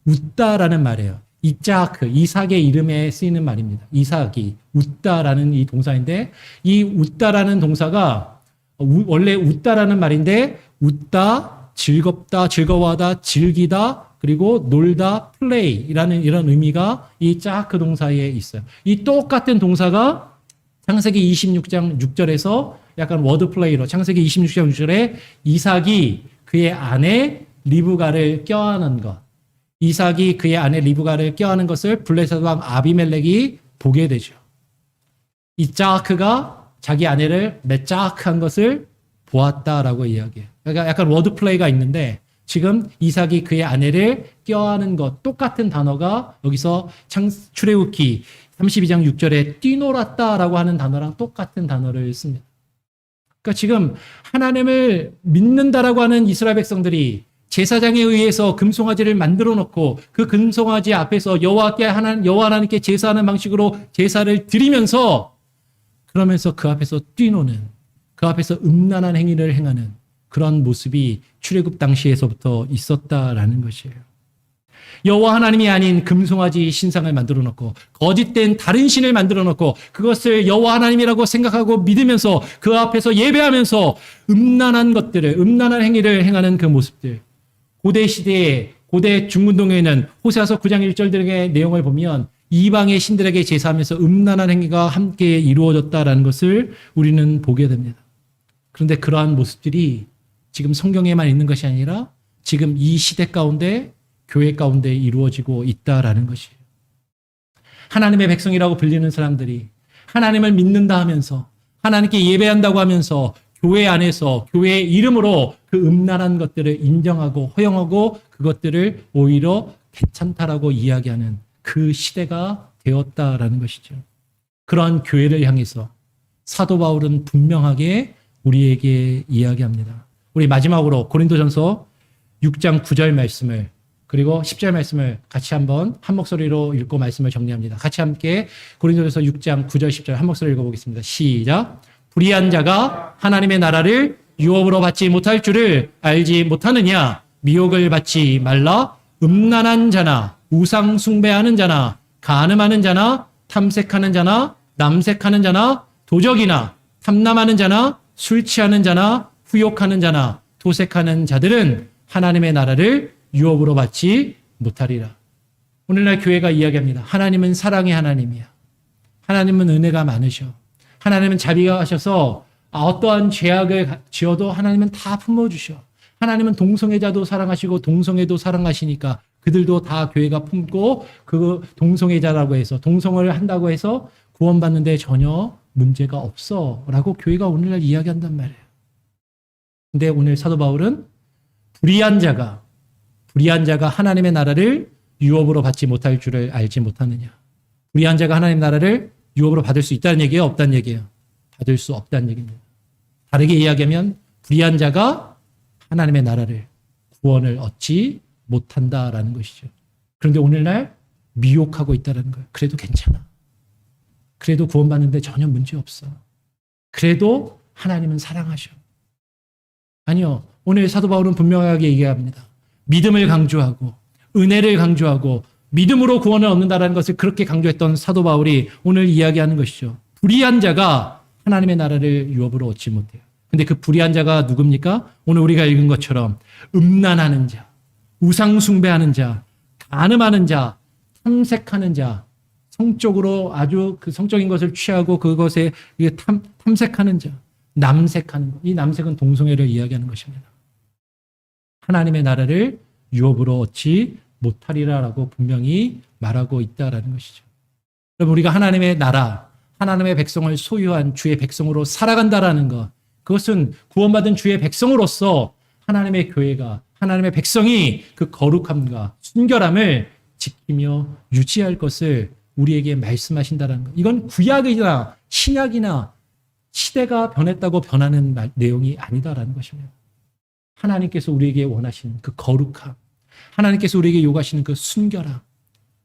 Speaker 1: 웃다라는 말이에요. 이짜하크, 이삭의 이름에 쓰이는 말입니다. 이삭이 웃다라는 이 동사인데 이 웃다라는 동사가 원래 웃다라는 말인데 웃다, 즐겁다, 즐거워하다, 즐기다, 그리고 놀다 play라는 이런 의미가 이 짜크 동사에 있어요. 이 똑같은 동사가 창세기 26장 6절에서 약간 워드플레이로 창세기 26장 6절에 이삭이 그의 아내 리브가를 껴안은 것, 이삭이 그의 아내 리브가를 껴안은 것을 블레셋 왕 아비멜렉이 보게 되죠. 이 짜크가 자기 아내를 매짜크한 것을 보았다라고 이야기해요. 그러니까 약간 워드플레이가 있는데 지금 이삭이 그의 아내를 껴안은 것, 똑같은 단어가 여기서 출애굽기 32장 6절에 뛰놀았다라고 하는 단어랑 똑같은 단어를 씁니다. 그러니까 지금 하나님을 믿는다라고 하는 이스라엘 백성들이 제사장에 의해서 금송아지를 만들어 놓고 그 금송아지 앞에서 여호와 하나님께 제사하는 방식으로 제사를 드리면서 그러면서 그 앞에서 뛰노는, 그 앞에서 음란한 행위를 행하는 그런 모습이 출애굽 당시에서부터 있었다라는 것이에요. 여호와 하나님이 아닌 금송아지 신상을 만들어 놓고 거짓된 다른 신을 만들어 놓고 그것을 여호와 하나님이라고 생각하고 믿으면서 그 앞에서 예배하면서 음란한 것들을, 음란한 행위를 행하는 그 모습들. 고대 시대에, 고대 중문동에는 호세아서 9장 1절 등의 내용을 보면 이방의 신들에게 제사하면서 음란한 행위가 함께 이루어졌다라는 것을 우리는 보게 됩니다. 그런데 그러한 모습들이 지금 성경에만 있는 것이 아니라 지금 이 시대 가운데, 교회 가운데 이루어지고 있다라는 것이에요. 하나님의 백성이라고 불리는 사람들이 하나님을 믿는다 하면서 하나님께 예배한다고 하면서 교회 안에서 교회의 이름으로 그 음란한 것들을 인정하고 허용하고 그것들을 오히려 괜찮다라고 이야기하는 그 시대가 되었다라는 것이죠. 그러한 교회를 향해서 사도 바울은 분명하게 우리에게 이야기합니다. 우리 마지막으로 고린도전서 6장 9절 말씀을 그리고 10절 말씀을 같이 한번 한 목소리로 읽고 말씀을 정리합니다. 같이 함께 고린도전서 6장 9절 10절 한 목소리 읽어보겠습니다. 시작. 불의한 자가 하나님의 나라를 유업으로 받지 못할 줄을 알지 못하느냐. 미혹을 받지 말라. 음란한 자나 우상 숭배하는 자나 간음하는 자나 탐색하는 자나 남색하는 자나 도적이나 탐남하는 자나 술 취하는 자나 후욕하는 자나 도색하는 자들은 하나님의 나라를 유업으로 받지 못하리라. 오늘날 교회가 이야기합니다. 하나님은 사랑의 하나님이야. 하나님은 은혜가 많으셔. 하나님은 자비하셔서 어떠한 죄악을 지어도 하나님은 다 품어주셔. 하나님은 동성애자도 사랑하시고 동성애도 사랑하시니까 그들도 다 교회가 품고 그 동성애자라고 해서 동성을 한다고 해서 구원받는데 전혀 문제가 없어 라고 교회가 오늘날 이야기한단 말이에요. 근데 오늘 사도 바울은 불의한 자가 하나님의 나라를 유업으로 받지 못할 줄을 알지 못하느냐. 불의한 자가 하나님의 나라를 유업으로 받을 수 있다는 얘기예요? 없다는 얘기예요? 받을 수 없다는 얘기입니다. 다르게 이야기하면 불의한 자가 하나님의 나라를 구원을 얻지 못한다라는 것이죠. 그런데 오늘날 미혹하고 있다는 거예요. 그래도 괜찮아. 그래도 구원받는데 전혀 문제 없어. 그래도 하나님은 사랑하셔. 아니요. 오늘 사도 바울은 분명하게 얘기합니다. 믿음을 강조하고 은혜를 강조하고 믿음으로 구원을 얻는다는 것을 그렇게 강조했던 사도 바울이 오늘 이야기하는 것이죠. 불의한 자가 하나님의 나라를 유업으로 얻지 못해요. 근데 그 불의한 자가 누굽니까? 오늘 우리가 읽은 것처럼 음란하는 자, 우상 숭배하는 자, 간음하는 자, 탐색하는 자, 성적으로 아주 그 성적인 것을 취하고 그것에 탐색하는 자, 남색하는 것. 이 남색은 동성애를 이야기하는 것입니다. 하나님의 나라를 유업으로 얻지 못하리라라고 분명히 말하고 있다라는 것이죠. 여러분, 우리가 하나님의 나라, 하나님의 백성을 소유한 주의 백성으로 살아간다라는 것, 그것은 구원받은 주의 백성으로서 하나님의 교회가, 하나님의 백성이 그 거룩함과 순결함을 지키며 유지할 것을 우리에게 말씀하신다는 것. 이건 구약이나 신약이나 시대가 변했다고 변하는 내용이 아니다라는 것입니다. 하나님께서 우리에게 원하시는 그 거룩함, 하나님께서 우리에게 요구하시는 그 순결함,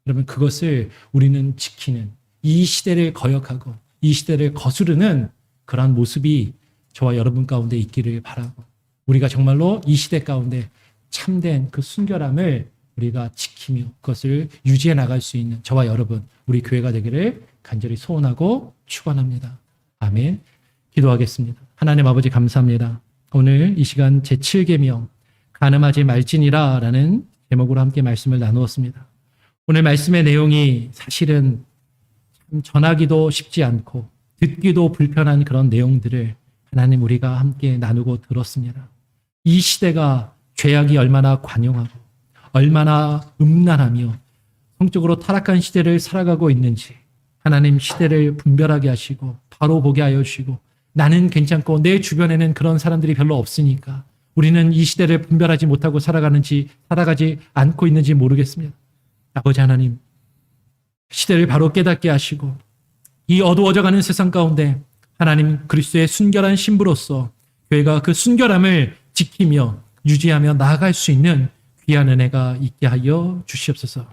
Speaker 1: 여러분 그것을 우리는 지키는, 이 시대를 거역하고 이 시대를 거스르는 그러한 모습이 저와 여러분 가운데 있기를 바라고, 우리가 정말로 이 시대 가운데 참된 그 순결함을 우리가 지키며 그것을 유지해 나갈 수 있는 저와 여러분, 우리 교회가 되기를 간절히 소원하고 축원합니다. 아멘. 기도하겠습니다. 하나님 아버지 감사합니다. 오늘 이 시간 제7계명 간음하지 말지니라 라는 제목으로 함께 말씀을 나누었습니다. 오늘 말씀의 내용이 사실은 참 전하기도 쉽지 않고 듣기도 불편한 그런 내용들을 하나님 우리가 함께 나누고 들었습니다. 이 시대가 죄악이 얼마나 관용하고 얼마나 음란하며 성적으로 타락한 시대를 살아가고 있는지 하나님 시대를 분별하게 하시고 바로 보게 하여 주시고 나는 괜찮고 내 주변에는 그런 사람들이 별로 없으니까 우리는 이 시대를 분별하지 못하고 살아가지 않고 있는지 모르겠습니다. 아버지 하나님, 시대를 바로 깨닫게 하시고 이 어두워져가는 세상 가운데 하나님 그리스도의 순결한 신부로서 교회가 그 순결함을 지키며 유지하며 나아갈 수 있는 귀한 은혜가 있게 하여 주시옵소서.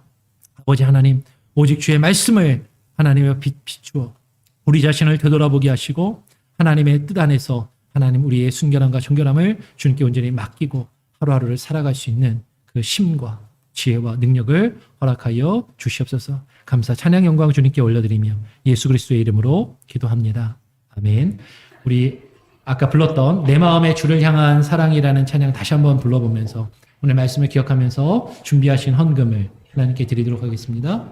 Speaker 1: 아버지 하나님, 오직 주의 말씀을 하나님의 비추어 우리 자신을 되돌아보게 하시고 하나님의 뜻 안에서 하나님 우리의 순결함과 정결함을 주님께 온전히 맡기고 하루하루를 살아갈 수 있는 그 힘과 지혜와 능력을 허락하여 주시옵소서. 감사 찬양 영광 주님께 올려드리며 예수 그리스도의 이름으로 기도합니다. 아멘. 우리 아까 불렀던 내 마음의 주를 향한 사랑이라는 찬양 다시 한번 불러보면서 오늘 말씀을 기억하면서 준비하신 헌금을 하나님께 드리도록 하겠습니다.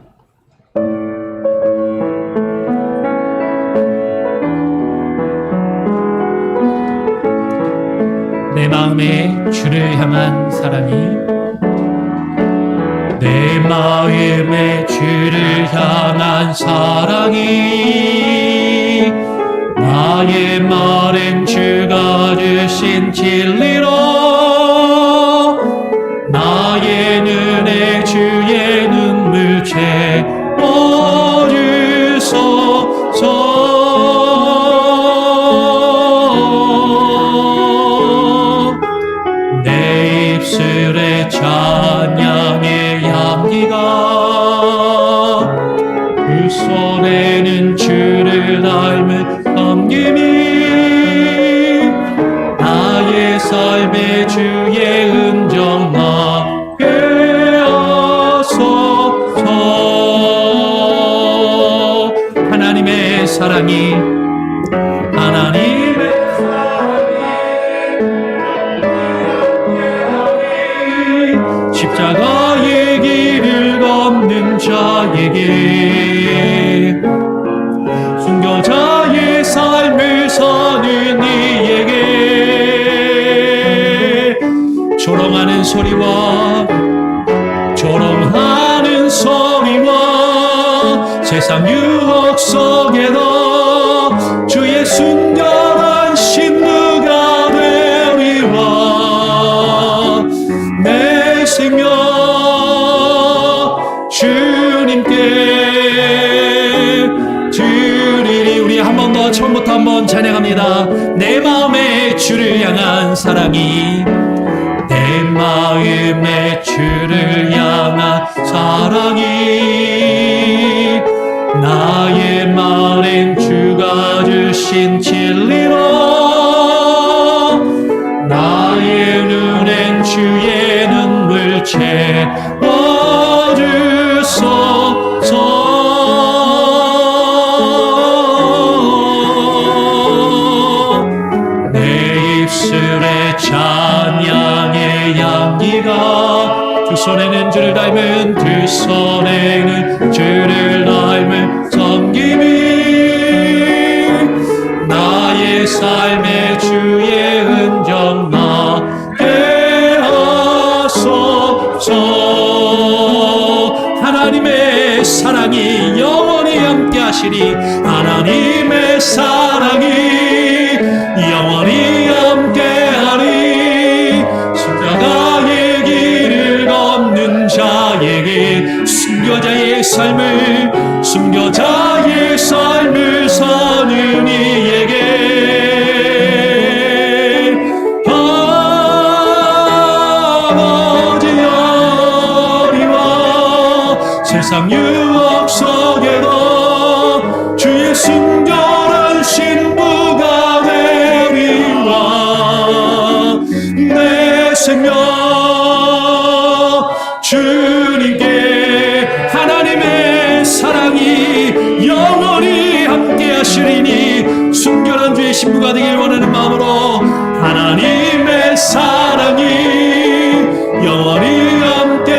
Speaker 1: 내 마음의 주를 향한 사랑이
Speaker 2: 내 마음의 주를 향한 사랑이 나의 마른 주가 주신 진리로 나의 눈에 주의 눈물 채워주소서. 내 입술에 찬양의 향기가 그 손에는 주를 닮은 섬김이 나의 삶의 주의 음정 나게 하소서. 하나님의 사랑이 십자가의 길을 걷는 자에게 순교자의 삶을 사는 이에게 조롱하는 소리와 세상 유혹 속에도 주의 순결한 신부가 되리라. 내 생명 주님께 드리리. 우리 한 번 더 처음부터 한번 찬양합니다. 내 마음의 주를 향한 사랑이, 내 마음의 주를 향한 사랑이, 나의 마른 주가 주신 진리로 나의 눈엔 주의 눈물 채워주소서. 내 입술에 찬양의 향기가, 두 손에는 주를 닮은, 두 손에는 주를 닮은 섬김이 나의 삶의 주의 흔적 나게 하소서. 하나님의 사랑이 영원히 함께 하시리. 하나님의 사랑이 영원히 함께 하리. 십자가의 길을 걷는 자에게 순교자의 삶을 사는 이에게 아버지 어리와 세상 유혹 속에도 주의 순결한 신부가 되리라. 내 생명 주님께, 하나님의 사랑이 영원히 함께 하시리니 순결한 주의 신부가 되길 원하는 마음으로 하나님의 사랑이 영원히 함께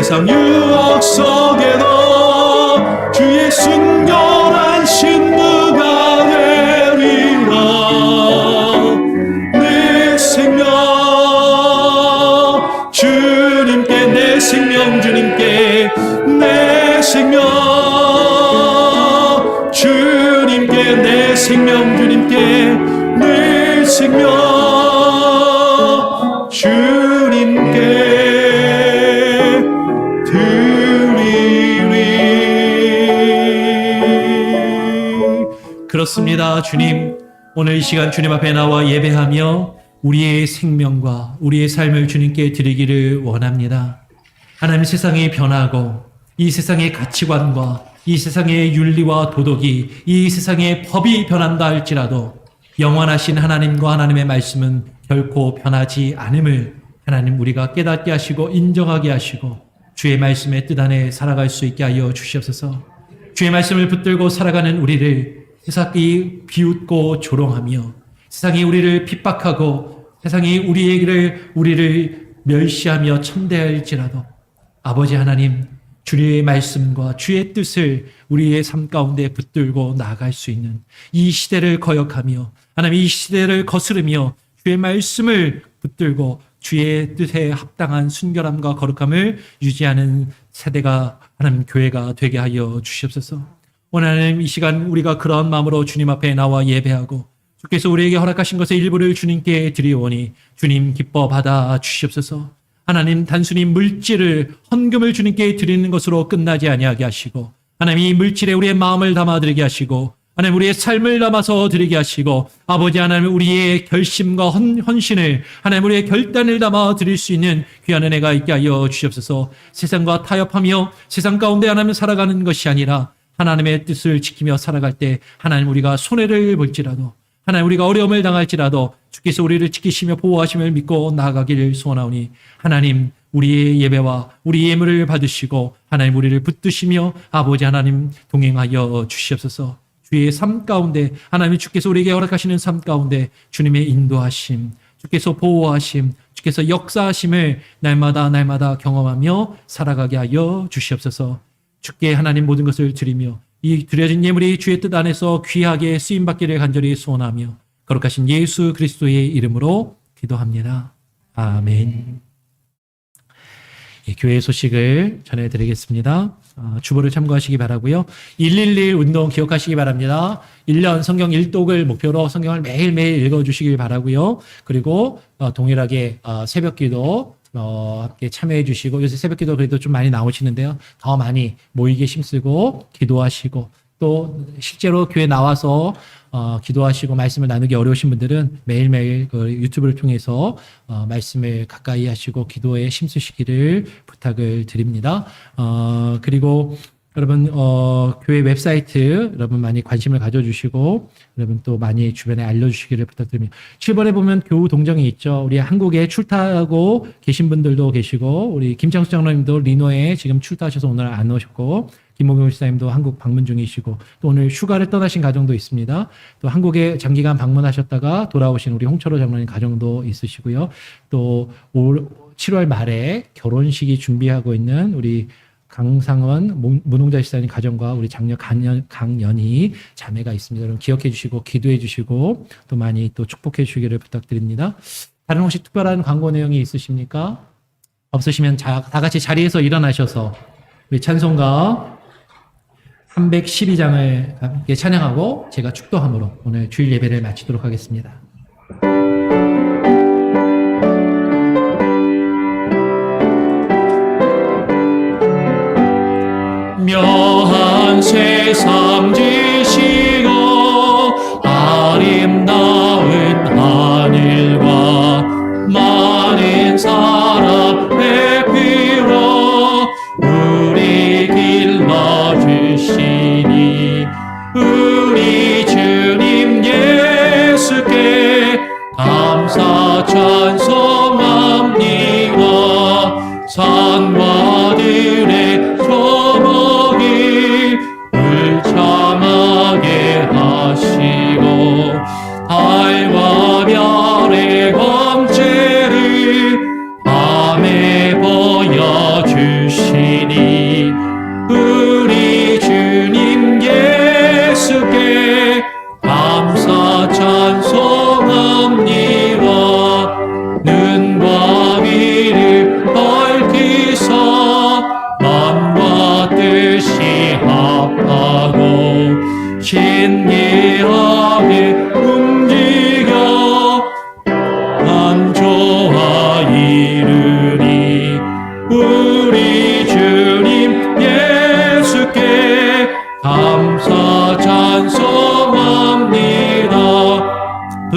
Speaker 2: 세상 유혹 속에도 주의 순결한 신부가 되리라. 내 생명 주님께, 내 생명 주님께, 내 생명 주님께, 내 생명 주님께, 내 생명 주님께 그렇습니다. 주님, 오늘 이 시간 주님 앞에 나와 예배하며 우리의 생명과 우리의 삶을 주님께 드리기를 원합니다. 하나님, 세상이 변하고 이 세상의 가치관과 이 세상의 윤리와 도덕이, 이 세상의 법이 변한다 할지라도 영원하신 하나님과 하나님의 말씀은 결코 변하지 않음을 하나님 우리가 깨닫게 하시고 인정하게 하시고 주의 말씀의 뜻 안에 살아갈 수 있게 하여 주시옵소서. 주의 말씀을 붙들고 살아가는 우리를 세상이 비웃고 조롱하며 세상이 우리를 핍박하고 세상이 우리를 멸시하며 천대할지라도 아버지 하나님, 주의 말씀과 주의 뜻을 우리의 삶 가운데 붙들고 나아갈 수 있는 이 시대를 거역하며 하나님, 이 시대를 거스르며 주의 말씀을 붙들고 주의 뜻에 합당한 순결함과 거룩함을 유지하는 세대가 하나님 교회가 되게 하여 주시옵소서. 오늘 하나님, 이 시간 우리가 그러한 마음으로 주님 앞에 나와 예배하고 주께서 우리에게 허락하신 것의 일부를 주님께 드리오니 주님 기뻐 받아 주시옵소서. 하나님, 단순히 물질을, 헌금을 주님께 드리는 것으로 끝나지 아니하게 하시고 하나님, 이 물질에 우리의 마음을 담아드리게 하시고 하나님, 우리의 삶을 담아서 드리게 하시고 아버지 하나님, 우리의 결심과 헌신을 하나님, 우리의 결단을 담아 드릴 수 있는 귀한 은혜가 있게 하여 주시옵소서. 세상과 타협하며 세상 가운데 하나님 살아가는 것이 아니라 하나님의 뜻을 지키며 살아갈 때 하나님, 우리가 손해를 볼지라도 하나님, 우리가 어려움을 당할지라도 주께서 우리를 지키시며 보호하심을 믿고 나아가기를 소원하오니 하나님, 우리의 예배와 우리 예물을 받으시고 하나님, 우리를 붙드시며 아버지 하나님 동행하여 주시옵소서. 주의 삶 가운데 하나님, 주께서 우리에게 허락하시는 삶 가운데 주님의 인도하심, 주께서 보호하심, 주께서 역사하심을 날마다 경험하며 살아가게 하여 주시옵소서. 주께 하나님 모든 것을 드리며 이 드려진 예물이 주의 뜻 안에서 귀하게 쓰임받기를 간절히 소원하며 거룩하신 예수 그리스도의 이름으로 기도합니다. 아멘. 예, 교회 소식을 전해드리겠습니다. 주보를 참고하시기 바라고요. 111 운동 기억하시기 바랍니다. 1년 성경 1독을 목표로 성경을 매일매일 읽어주시길 바라고요. 그리고 동일하게 새벽기도 함께 참여해 주시고, 요새 새벽기도 그래도 좀 많이 나오시는데요. 더 많이 모이게 힘쓰고 기도하시고, 또 실제로 교회 나와서 기도하시고 말씀을 나누기 어려우신 분들은 매일매일 그 유튜브를 통해서 말씀을 가까이 하시고 기도에 힘쓰시기를 부탁을 드립니다. 그리고 여러분 교회 웹사이트 여러분 많이 관심을 가져주시고 여러분 또 많이 주변에 알려주시기를 부탁드립니다. 7번에 보면 교우 동정이 있죠. 우리 한국에 출타하고 계신 분들도 계시고 우리 김창수 장로님도 리노에 지금 출타하셔서 오늘 안 오셨고 김목용 목사님도 한국 방문 중이시고 또 오늘 휴가를 떠나신 가정도 있습니다. 또 한국에 장기간 방문하셨다가 돌아오신 우리 홍철호 장로님 가정도 있으시고요. 또 올 7월 말에 결혼식이 준비하고 있는 우리 강상원 문홍자 집사님 가정과 우리 장녀 강연희 자매가 있습니다. 여러분 기억해 주시고 기도해 주시고 또 많이 또 축복해 주시기를 부탁드립니다. 다른 혹시 특별한 광고 내용이 있으십니까? 없으시면 다 같이 자리에서 일어나셔서 우리 찬송가 312장을 함께 찬양하고 제가 축도함으로 오늘 주일 예배를 마치도록 하겠습니다. 묘한 세상 지시고 아름다운 하늘과 많은 사람의 피로 우리 길러주시니 우리 주님 예수께 감사 찬송합니다. 산과 들의 조목이 울창하게 하시고 달과 별의 검체를 밤에 보여주시니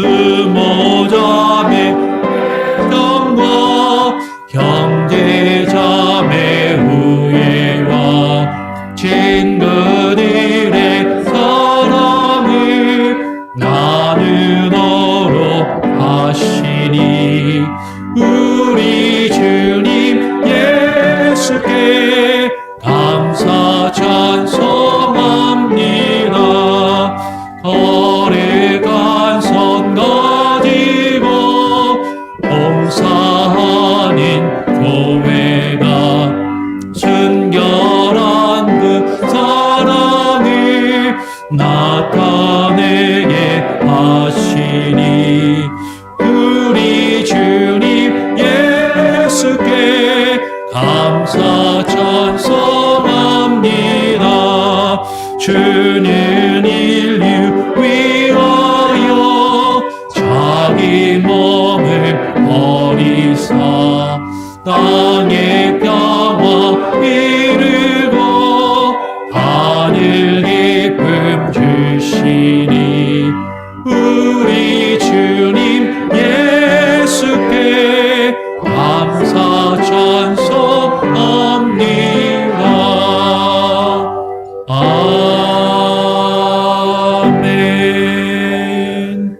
Speaker 2: 부모자매 정과 형제자매 우애와 친구들의 사랑을 나누도록 하시니 우리 주님 예수께 감사 찬송합니다. 거룩한 손 가지고 봉사하는 교회가 순결한 그 사랑을 나타내게 하시니 우리 주님 예수께 감사 찬송합니다. 주는 인류 위하여 자기 몸을 버리사 땅에 평화 이루고 하늘 기쁨 주시니 우리 주님 예수께 감사 찬송합니다. 아멘.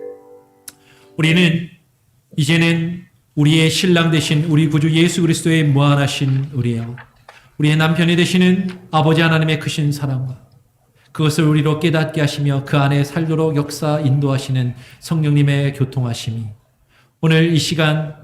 Speaker 2: 우리는 이제는 우리의 신랑 되신 우리 구주 예수 그리스도의 무한하신 우리의 남편이 되시는 아버지 하나님의 크신 사랑과 그것을 우리로 깨닫게 하시며 그 안에 살도록 역사 인도하시는 성령님의 교통하심이 오늘 이 시간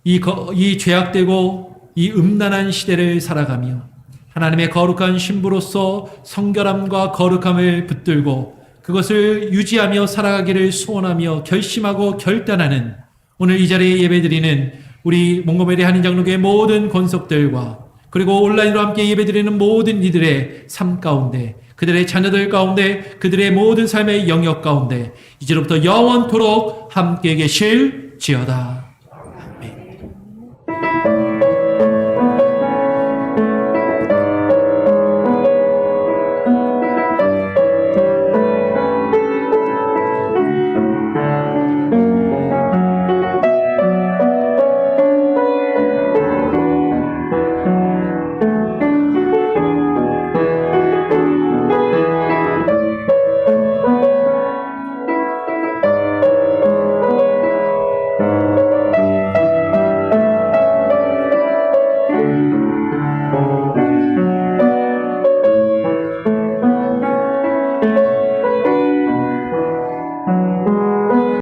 Speaker 2: 이 죄악되고 이 음란한 시대를 살아가며 하나님의 거룩한 신부로서 성결함과 거룩함을 붙들고 그것을 유지하며 살아가기를 소원하며 결심하고 결단하는 오늘 이 자리에 예배드리는 우리 몽고메리 한인장로교의 모든 권속들과 그리고 온라인으로 함께 예배드리는 모든 이들의 삶 가운데 그들의 자녀들 가운데 그들의 모든 삶의 영역 가운데 이제로부터 영원토록 함께 계실지어다.